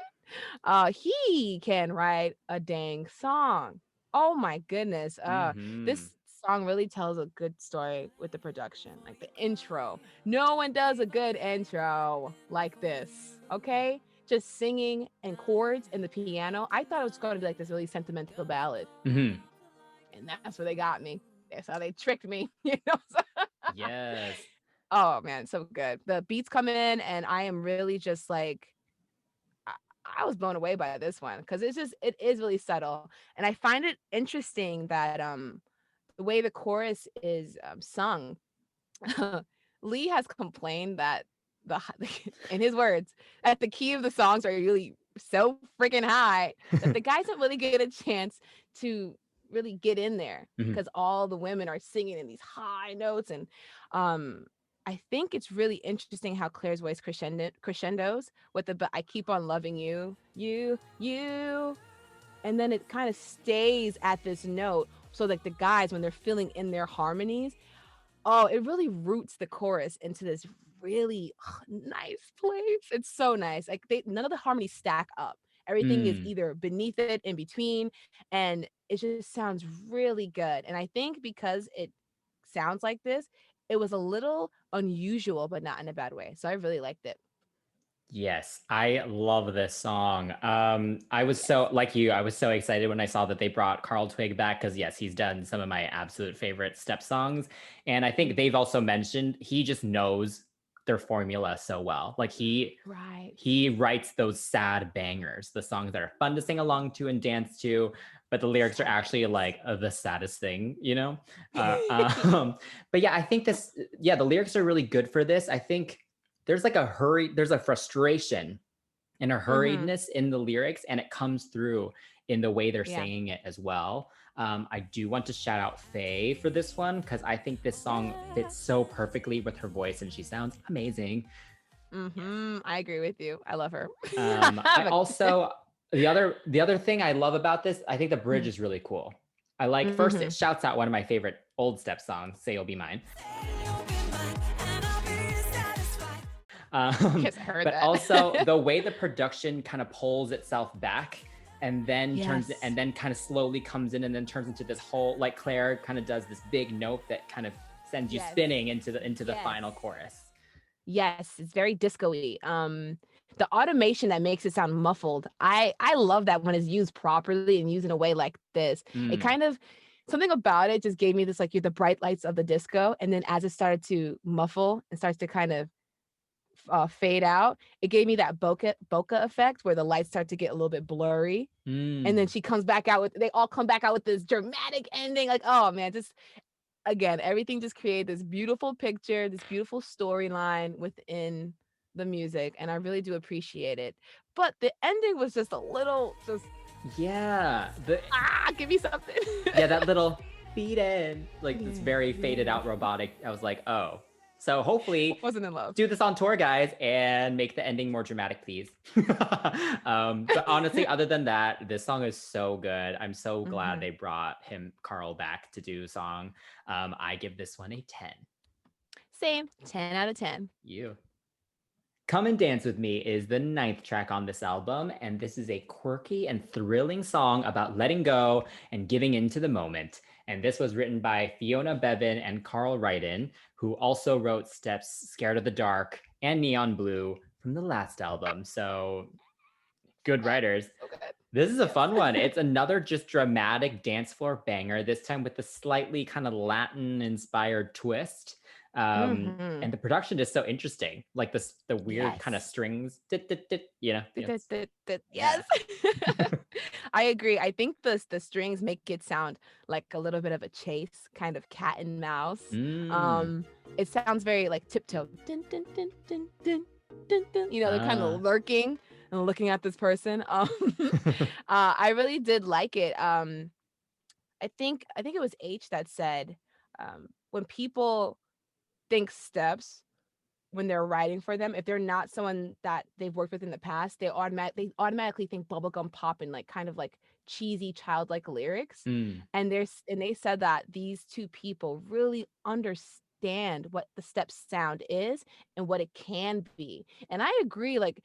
He can write a dang song. Oh my goodness. This song really tells a good story with the production, like the intro. No one does a good intro like this, okay? Just singing and chords and the piano. I thought it was going to be like this really sentimental ballad. And that's where they got me. That's how they tricked me, you know? Yes. Oh man, so good. The beats come in and I am really just like, I was blown away by this one because it is really subtle. And I find it interesting that the way the chorus is sung, Lee has complained that in his words, that the key of the songs are really so freaking high that the guys don't really get a chance to really get in there because all the women are singing in these high notes. And I think it's really interesting how Claire's voice crescendos with the "but I keep on loving you, you," and then it kind of stays at this note. So like the guys, when they're filling in their harmonies, oh, it really roots the chorus into this really nice place. It's so nice. Like none of the harmonies stack up. Everything is either beneath it, in between, and it just sounds really good. And I think because it sounds like this, it was a little unusual, but not in a bad way. So I really liked it. Yes, I love this song. I was so like you, I was so excited when I saw that they brought Carl Twig back because yes, he's done some of my absolute favorite step songs. And I think they've also mentioned he just knows their formula so well. Like he writes those sad bangers, the songs that are fun to sing along to and dance to, but the lyrics are actually like the saddest thing, you know? But yeah, I think the lyrics are really good for this. I think there's like there's a frustration and a hurriedness in the lyrics, and it comes through in the way they're saying it as well. I do want to shout out Faye for this one because I think this song fits so perfectly with her voice and she sounds amazing. I agree with you. I love her. I also, the other thing I love about this, I think the bridge is really cool. I like, first it shouts out one of my favorite old step songs, Say You'll Be Mine. But also the way the production kind of pulls itself back and then turns and then kind of slowly comes in and then turns into this whole, like Claire kind of does this big note that kind of sends you spinning into the final chorus. Yes, it's very disco-y. The automation that makes it sound muffled, I love that when it's used properly and used in a way like this. It kind of, something about it just gave me this, like, you're the bright lights of the disco, and then as it started to muffle and starts to kind of fade out, it gave me that bokeh effect where the lights start to get a little bit blurry, and then she comes back out with, they all come back out with this dramatic ending. Like, oh man, just again, everything just created this beautiful picture, this beautiful storyline within the music, and I really do appreciate it. But the ending was just a little, just give me something. That little feed in, like this very faded out robotic. I was like, oh. So hopefully, wasn't in love. Do this on tour, guys, and make the ending more dramatic, please. But honestly, other than that, this song is so good. I'm so glad they brought Carl, back to do a song. I give this one a 10. Same, 10 out of 10. You. Come and Dance With Me is the 9th track on this album, and this is a quirky and thrilling song about letting go and giving into the moment. And this was written by Fiona Bevan and Carl Ryden, who also wrote Steps, Scared of the Dark, and Neon Blue from the last album. So good writers. This is a fun one. It's another just dramatic dance floor banger, this time with a slightly kind of Latin-inspired twist. And the production is so interesting, like the weird kind of strings, you know. Yes. I agree. I think the strings make it sound like a little bit of a chase, kind of cat and mouse. It sounds very like Tiptoe, dun, dun, dun, dun, dun, dun, dun. You know, they're kind of lurking and looking at this person. I really did like it. I think it was H that said, when people think steps, when they're writing for them, if they're not someone that they've worked with in the past, they automatically think bubblegum pop and like kind of like cheesy childlike lyrics. And they said that these two people really understand what the step sound is and what it can be. And I agree, like,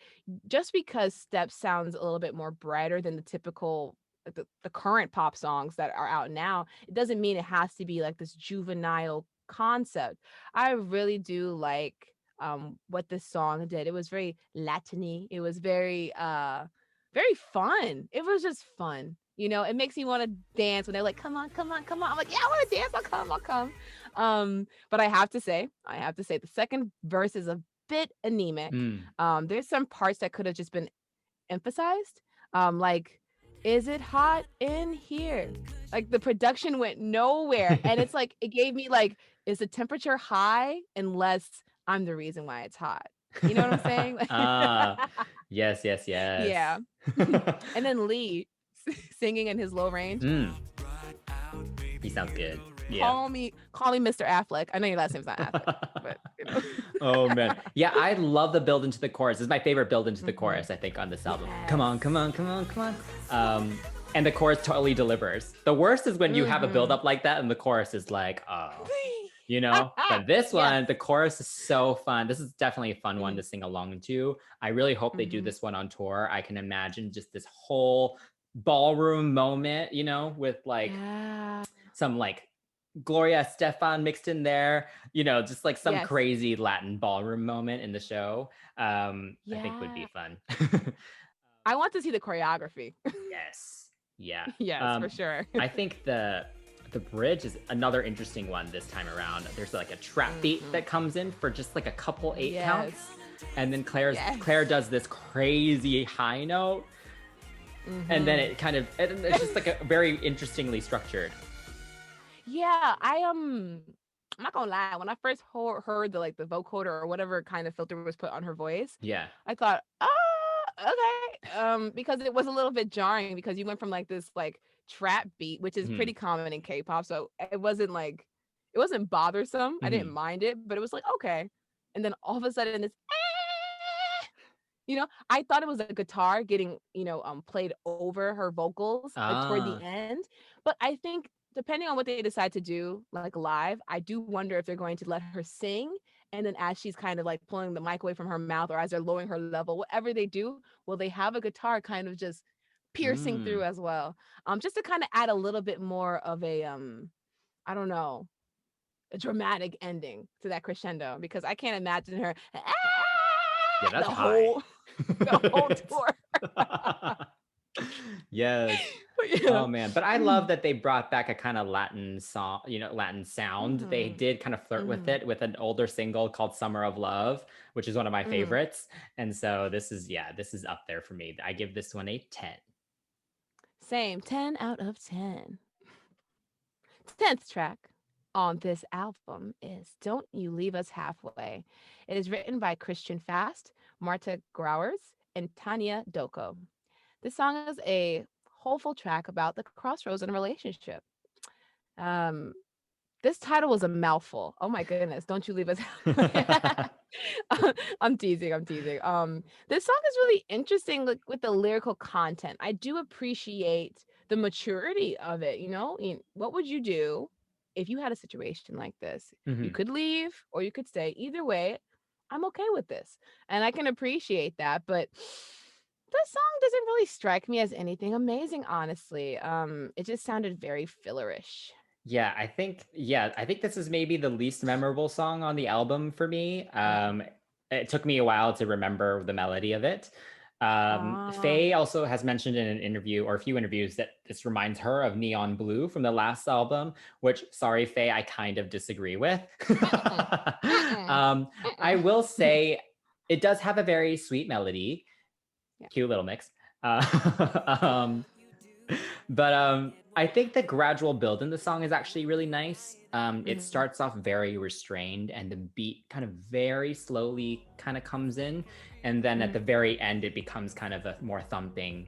just because step sounds a little bit more brighter than the typical the current pop songs that are out now, it doesn't mean it has to be like this juvenile concept. I really do like what this song did. It was very Latin-y. It was very very fun. It was just fun. You know, it makes me want to dance when they're like, come on, come on, come on. I'm like, yeah, I want to dance. I'll come. But I have to say the second verse is a bit anemic. There's some parts that could have just been emphasized. Like, is it hot in here? Like, the production went nowhere. And it's like, it gave me like, is the temperature high unless I'm the reason why it's hot? You know what I'm saying? Yes, yes, Yeah. yes. And then Lee singing in his low range. Mm, he sounds good. Yeah. Call me Mr. Affleck. I know your last name's not Affleck, but you know. Oh man. Yeah, I love the build into the chorus. It's my favorite build into the Mhm. chorus, I think, on this album. Yes. Come on, come on, come on, come on. And the chorus totally delivers. The worst is when you have a build up like that and the chorus is like, oh, you know? But this one, Yes. the chorus is so fun. This is definitely a fun one to sing along to. I really hope they do Mhm. this one on tour. I can imagine just this whole ballroom moment, you know, with like Yeah. some like Gloria Estefan mixed in there, you know, just like some Yes. crazy Latin ballroom moment in the show. I think would be Yeah. fun. I want to see the choreography. Yes. Yeah. Yes, for sure. I think the bridge is another interesting one this time around. There's like a trap beat that comes in for just like a couple 8 counts. And then Claire does this crazy high note. And then it kind of it's just like a very interestingly structured. Yeah, I'm not gonna lie. When I first heard the like the vocoder or whatever kind of filter was put on her voice, Yeah. I thought, okay, because it was a little bit jarring because you went from like this like trap beat, which is pretty common in K-pop, so it wasn't bothersome. I didn't mind it, but it was like okay, and then all of a sudden this, you know, I thought it was a guitar getting played over her vocals like toward the end, but I think depending on what they decide to do like live, I do wonder if they're going to let her sing and then as she's kind of like pulling the mic away from her mouth or as they're lowering her level, whatever they do, will they have a guitar kind of just piercing through as well? Just to kind of add a little bit more of a I don't know, a dramatic ending to that crescendo because I can't imagine her Yeah, that's the high. whole tour. Yes. Yeah. Oh man, but I love that they brought back a kind of Latin song, you know, Latin sound. They did kind of flirt with it with an older single called Summer of Love, which is one of my favorites. And so this is up there for me. I give this one a 10. Same, 10 out of 10. 10th track on this album is Don't You Leave Us Halfway. It is written by Christian Fast, Marta Grauers, and Tanya Doko. This song is a hopeful track about the crossroads in a relationship. This title was a mouthful. Oh my goodness, don't you leave us halfway. I'm teasing. This song is really interesting with the lyrical content. I do appreciate the maturity of it, you know? What would you do if you had a situation like this? You could leave or you could stay. Either way, I'm okay with this. And I can appreciate that, but this song doesn't really strike me as anything amazing, honestly. It just sounded very fillerish. Yeah, I think this is maybe the least memorable song on the album for me. It took me a while to remember the melody of it. Faye also has mentioned in an interview or a few interviews that this reminds her of Neon Blue from the last album, which, sorry, Faye, I kind of disagree with. I will say it does have a very sweet melody. Yeah. Cute little mix. But I think the gradual build in the song is actually really nice. It starts off very restrained and the beat kind of very slowly kind of comes in. And then at the very end, it becomes kind of a more thumping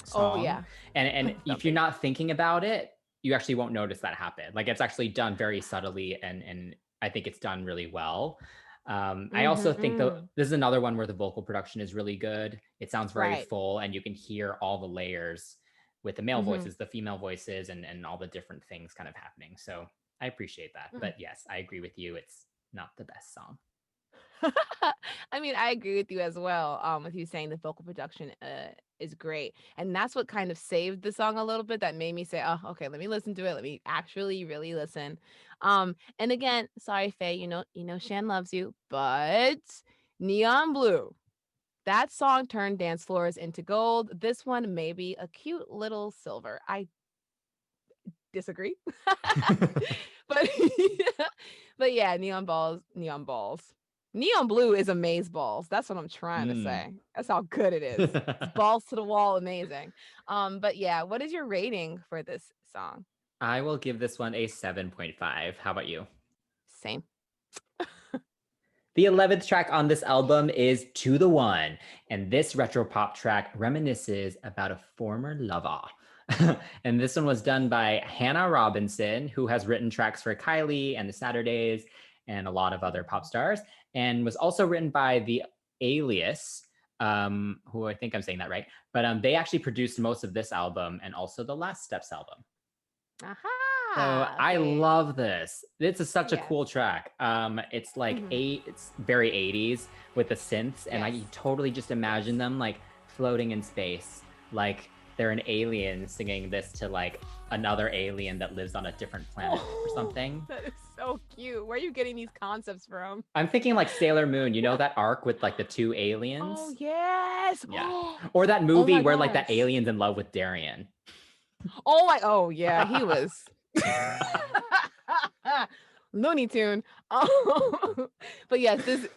song. Oh, yeah. And if you're not thinking about it, you actually won't notice that happen. Like it's actually done very subtly and I think it's done really well. I also think this is another one where the vocal production is really good. It sounds very full and you can hear all the layers with the male voices, the female voices, and all the different things kind of happening. So I appreciate that. But yes, I agree with you. It's not the best song. I mean, I agree with you as well. With you saying the vocal production is great, and that's what kind of saved the song a little bit. That made me say, "Oh, okay, let me listen to it. Let me actually really listen." And again, sorry, Faye, you know, Shan loves you, but Neon Blue, that song turned dance floors into gold. This one may be a cute little silver. I disagree, but but yeah, neon balls. Neon Blue is amaze balls. That's what I'm trying to say. That's how good it is. It's balls to the wall, amazing. But yeah, what is your rating for this song? I will give this one a 7.5. How about you? Same. The 11th track on this album is To the One, and this retro pop track reminisces about a former lover. And this one was done by Hannah Robinson, who has written tracks for Kylie and the Saturdays and a lot of other pop stars, and was also written by the Alias, who I think I'm saying that right, but they actually produced most of this album and also the Last Steps album. Aha. So I love this. This is such a Yes. cool track. It's like it's very 80s with the synths, and I Yes. totally just imagine them like floating in space, like they're an alien singing this to like another alien that lives on a different planet or something. That is so cute. Where are you getting these concepts from? I'm thinking like Sailor Moon, you know that arc with like the two aliens? Oh yes. Yeah. Or that movie my where like that gosh. alien's in love with Darian. Oh yeah, he was Looney Tune. Oh, but yes, this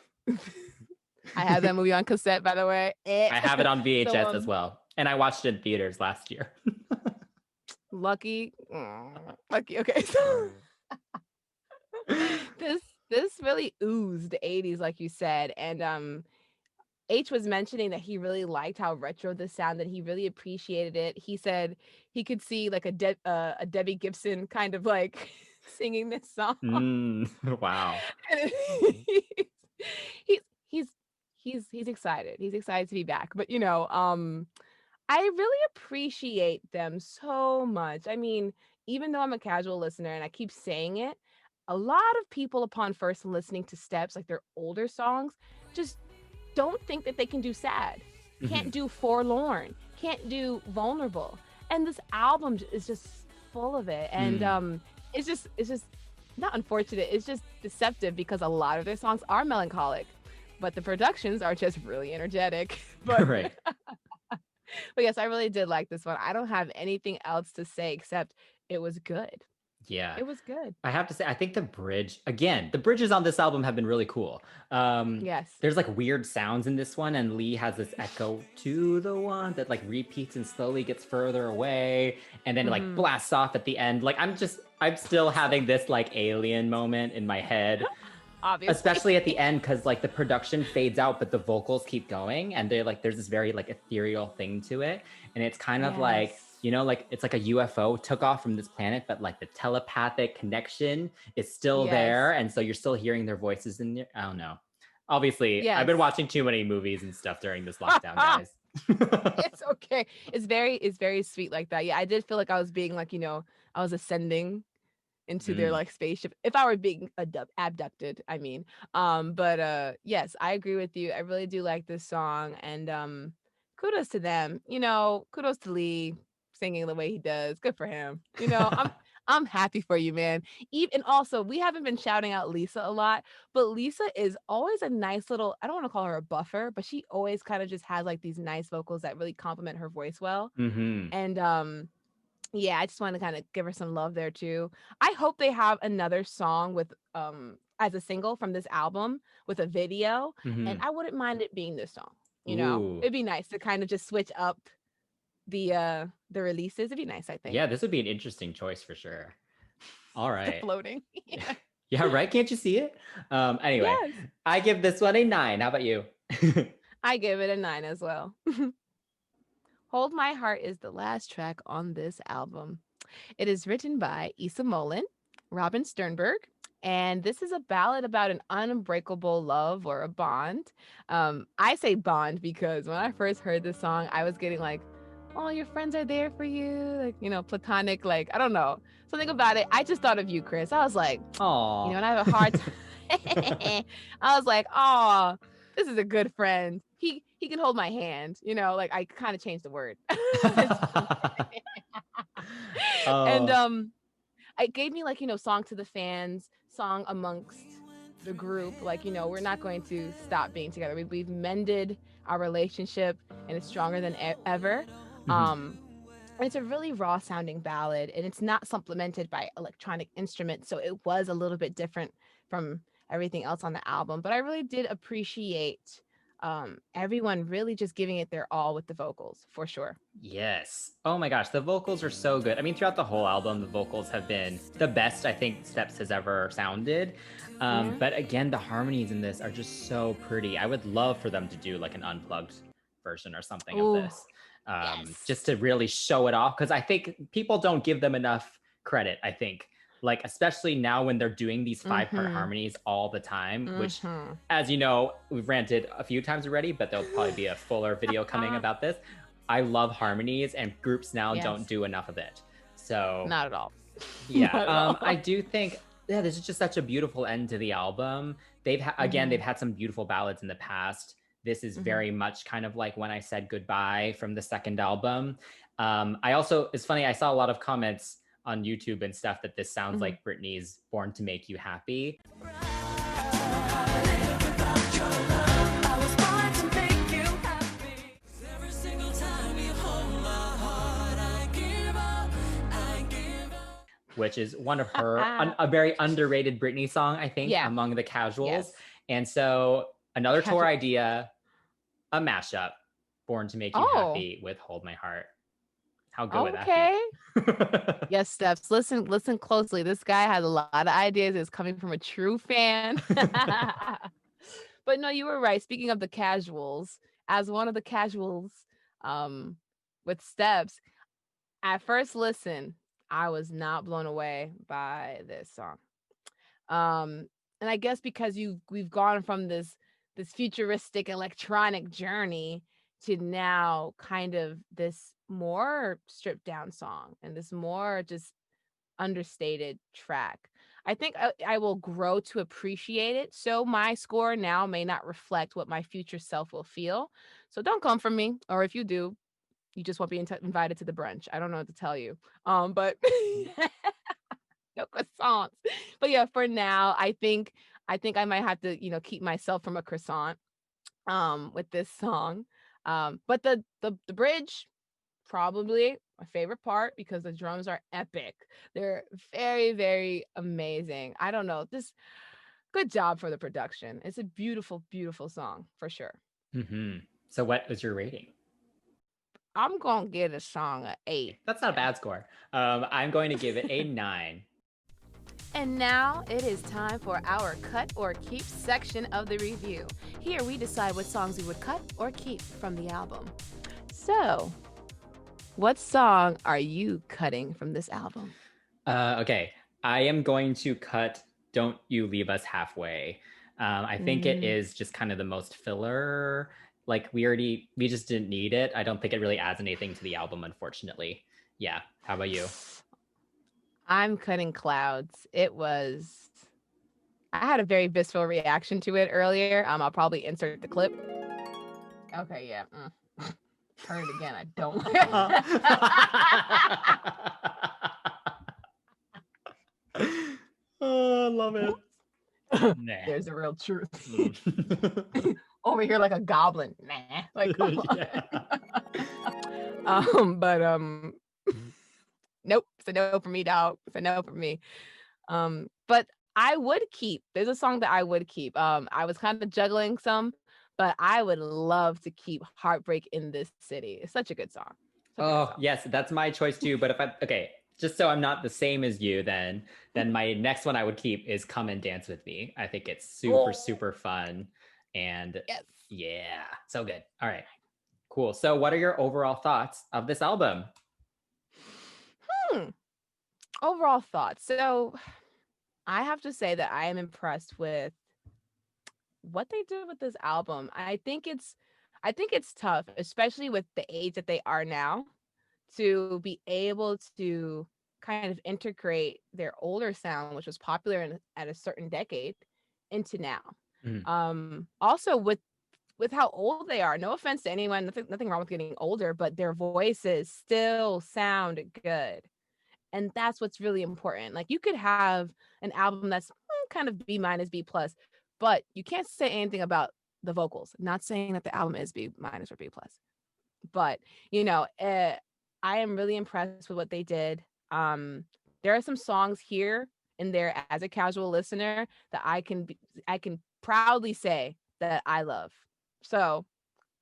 I have that movie on cassette, by the way. I have it on VHS So, as well. And I watched it in theaters last year. Lucky. Lucky. Okay. So this really oozed the 80s, like you said. And H was mentioning that he really liked how retro this sounded. He really appreciated it. He said he could see like a Debbie Gibson kind of like singing this song. Wow. And he's excited. He's excited to be back. But I really appreciate them so much. I mean, even though I'm a casual listener and I keep saying it, a lot of people upon first listening to Steps, like their older songs, just don't think that they can do sad, can't do forlorn, can't do vulnerable. And this album is just full of it. And it's just not unfortunate, it's just deceptive because a lot of their songs are melancholic, but the productions are just really energetic. But Right. but yes, I really did like this one. I don't have anything else to say except it was good. Yeah. It was good. I have to say, I think the bridges on this album have been really cool. Yes. There's like weird sounds in this one, and Lee has this echo to the one that like repeats and slowly gets further away, and then like blasts off at the end. Like I'm still having this like alien moment in my head. Obviously. Especially at the end, because like the production fades out, but the vocals keep going, and they're like there's this very like ethereal thing to it, and it's kind of like, like it's like a UFO took off from this planet, but like the telepathic connection is still there, and so you're still hearing their voices in there. I don't know. Obviously, I've been watching too many movies and stuff during this lockdown, guys. It's okay. It's very sweet like that. Yeah, I did feel like I was being like, I was ascending into their like spaceship if I were being abducted, I mean. But yes, I agree with you. I really do like this song, and kudos to them. Kudos to Lee singing the way he does. Good for him. I'm happy for you, man. And also, we haven't been shouting out Lisa a lot, but Lisa is always a nice little, I don't want to call her a buffer, but she always kind of just has like these nice vocals that really complement her voice well. And yeah, I just want to kind of give her some love there too. I hope they have another song with as a single from this album with a video, and I wouldn't mind it being this song. It'd be nice to kind of just switch up the releases. It'd be nice, I think. Yeah, this would be an interesting choice for sure. All right. Floating. Yeah, right. Can't you see it? Anyway, I give this one a 9. How about you? I give it a 9 as well. Hold My Heart is the last track on this album. It is written by Issa Mullen, Robin Sternberg, and this is a ballad about an unbreakable love or a bond. I say bond because when I first heard this song, I was getting like, oh, your friends are there for you, like, platonic, like, I don't know, something about it. I just thought of you, Chris. I was like, oh, and I have a hard time. I was like, oh, this is a good friend. He can hold my hand, like I kind of changed the word. And it gave me like, song to the fans, song amongst the group, like, we're not going to stop being together. We've mended our relationship and it's stronger than ever. And it's a really raw sounding ballad, and it's not supplemented by electronic instruments, so it was a little bit different from everything else on the album. But I really did appreciate Everyone really just giving it their all with the vocals, for sure. Yes. Oh my gosh, the vocals are so good. I mean, throughout the whole album, the vocals have been the best I think Steps has ever sounded. But again, the harmonies in this are just so pretty. I would love for them to do like an unplugged version or something of Ooh, this, yes. just to really show it off. Because I think people don't give them enough credit, I think. Like, especially now when they're doing these 5-part harmonies all the time, which, as you know, we've ranted a few times already, but there'll probably be a fuller video coming about this. I love harmonies, and groups now don't do enough of it. So not at all. Yeah, Not at all. I do think this is just such a beautiful end to the album. They've had some beautiful ballads in the past. This is very much kind of like When I Said Goodbye from the second album. It's funny, I saw a lot of comments on YouTube and stuff that this sounds like Britney's Born to Make You Happy. Which is one of her, a very underrated Britney song, I think, among the casuals. Yes. And so another tour idea, a mashup, Born to Make You Happy with Hold My Heart. How good would that be? Yes, Steps. Listen closely. This guy has a lot of ideas. It's coming from a true fan. But no, you were right. Speaking of the casuals, as one of the casuals with Steps, at first listen, I was not blown away by this song. And I guess because we've gone from this futuristic electronic journey to now kind of this more stripped down song and this more just understated track. I think I will grow to appreciate it. So my score now may not reflect what my future self will feel. So don't come for me. Or if you do, you just won't be invited to the brunch. I don't know what to tell you. But no croissants. But yeah, for now, I think I might have to, keep myself from a croissant with this song. But the bridge, probably my favorite part because the drums are epic. They're very, very amazing. I don't know. Good job for the production. It's a beautiful, beautiful song for sure. So what was your rating? I'm going to give a song an 8. That's not a bad score. I'm going to give it a 9. And now it is time for our cut or keep section of the review. Here we decide what songs we would cut or keep from the album. So, what song are you cutting from this album? Okay, I am going to cut Don't You Leave Us Halfway. I think it is just kind of the most filler. Like we just didn't need it. I don't think it really adds anything to the album, unfortunately. Yeah, how about you? I'm cutting Clouds. I had a very visceral reaction to it earlier. I'll probably insert the clip. Okay, yeah. Heard it again. I don't. Oh, I love it. Nah. There's a real truth. Over here like a goblin. Nah. Like, come on. But nope. It's a no for me, dog. It's a no for me. But I would keep. There's a song that I would keep. I was kind of juggling some, but I would love to keep Heartbreak in This City. It's such a good song. Yes, that's my choice too. But just so I'm not the same as you, then my next one I would keep is Come and Dance With Me. I think it's super, super fun. And yeah, so good. All right, cool. So what are your overall thoughts of this album? Overall thoughts. So I have to say that I am impressed with what they did with this album. I think it's tough, especially with the age that they are now, to be able to kind of integrate their older sound, which was popular at a certain decade, into now. Also with how old they are. No offense to anyone, nothing wrong with getting older, but their voices still sound good. And that's what's really important. Like you could have an album that's kind of B-, B+, but you can't say anything about the vocals. Not saying that the album is B- or B+. But, I am really impressed with what they did. There are some songs here and there as a casual listener that I can proudly say that I love. So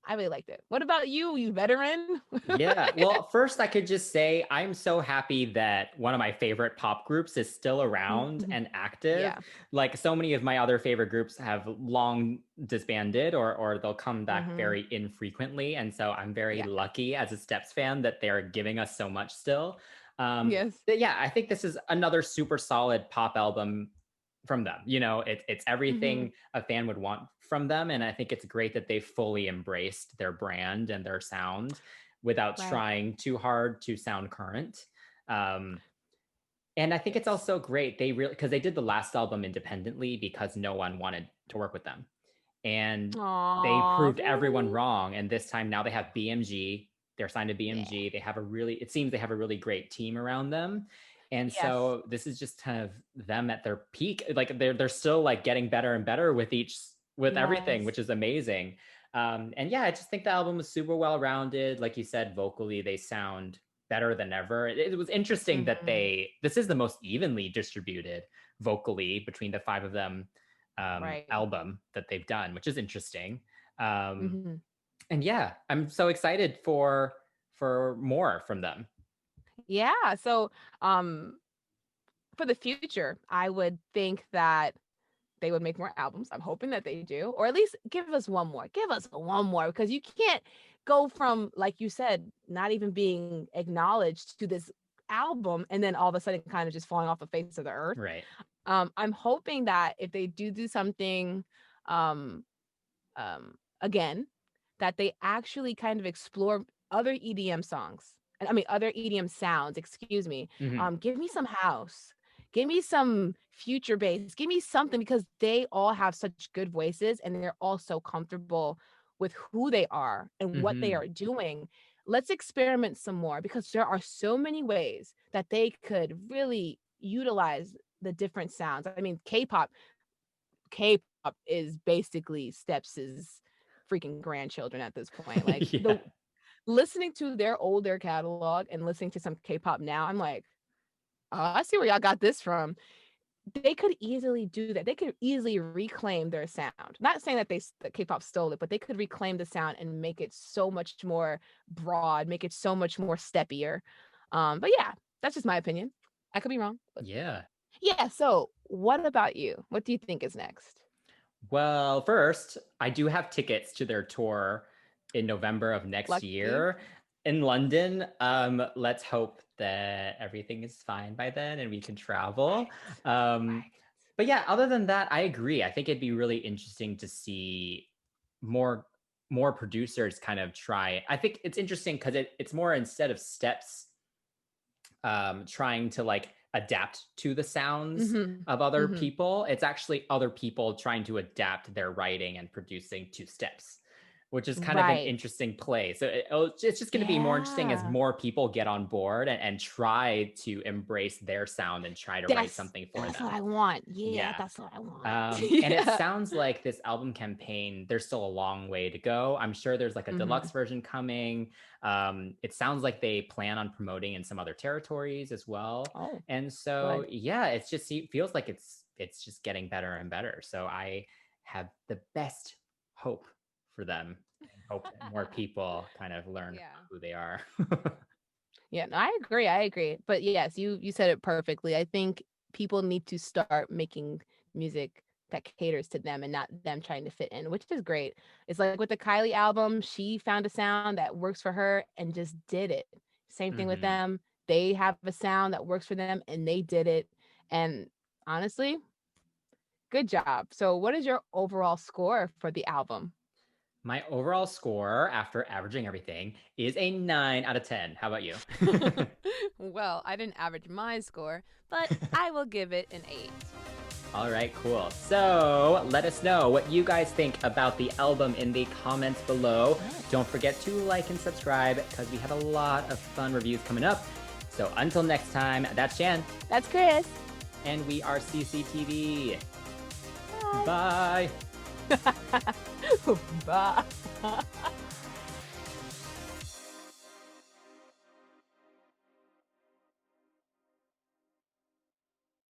I really liked it. What about you veteran? Yeah. Well, first, I could just say I'm so happy that one of my favorite pop groups is still around and active. Yeah. Like so many of my other favorite groups have long disbanded or they'll come back very infrequently. And so I'm very lucky as a Steps fan that they're giving us so much still. Yes. But yeah, I think this is another super solid pop album from them. You know, it's everything a fan would want from them. And I think it's great that they fully embraced their brand and their sound without trying too hard to sound current. And I think it's also great. They really, because they did the last album independently because no one wanted to work with them. And they proved everyone wrong. And this time now they have BMG. They're signed to BMG. They have it seems they have a really great team around them. And so this is just kind of them at their peak. Like they're still like getting better and better with everything, which is amazing. And yeah, I just think the album was super well-rounded. Like you said, vocally, they sound better than ever. It was interesting that this is the most evenly distributed vocally between the five of them album that they've done, which is interesting. And yeah, I'm so excited for more from them. Yeah. So for the future, I would think that they would make more albums. I'm hoping that they do, or at least give us one more. Give us one more, because you can't go from, like you said, not even being acknowledged to this album and then all of a sudden kind of just falling off the face of the earth. Right. I'm hoping that if they do something again, that they actually kind of explore other EDM songs. Other EDM sounds, excuse me. Give me some house. Give me some future bass. Give me something, because they all have such good voices and they're all so comfortable with who they are and what they are doing. Let's experiment some more, because there are so many ways that they could really utilize the different sounds. I mean, K-pop is basically Steps' freaking grandchildren at this point. Like listening to their older catalog and listening to some K-pop now, I'm like, oh, I see where y'all got this from. They could easily do that. They could easily reclaim their sound. Not saying that K-pop stole it, but they could reclaim the sound and make it so much more broad, make it so much more steppier. But yeah, that's just my opinion. I could be wrong. But yeah. So what about you? What do you think is next? Well, first, I do have tickets to their tour in November of next year in London. Let's hope that everything is fine by then and we can travel. But yeah, other than that, I agree. I think it'd be really interesting to see more producers kind of try. I think it's interesting because it's more, instead of Steps trying to like adapt to the sounds of other people, it's actually other people trying to adapt their writing and producing to Steps, which is kind of an interesting play. So it's just going to be more interesting as more people get on board and try to embrace their sound and try to write something for them. That's what I want. Yeah, that's what I want. And it sounds like this album campaign, there's still a long way to go. I'm sure there's like a deluxe version coming. It sounds like they plan on promoting in some other territories as well. And so, yeah, it just feels like it's just getting better and better. So I have the best hope for them. And hope that more people kind of learn who they are. Yeah, no, I agree. But yes, you said it perfectly. I think people need to start making music that caters to them and not them trying to fit in, which is great. It's like with the Kylie album, she found a sound that works for her and just did it. Same thing with them. They have a sound that works for them and they did it. And honestly, good job. So what is your overall score for the album? My overall score, after averaging everything, is a 9 out of 10. How about you? Well, I didn't average my score, but I will give it an 8. All right, cool. So let us know what you guys think about the album in the comments below. Don't forget to like and subscribe, because we have a lot of fun reviews coming up. So until next time, that's Shan. That's Chris. And we are CCTV. Bye. Bye.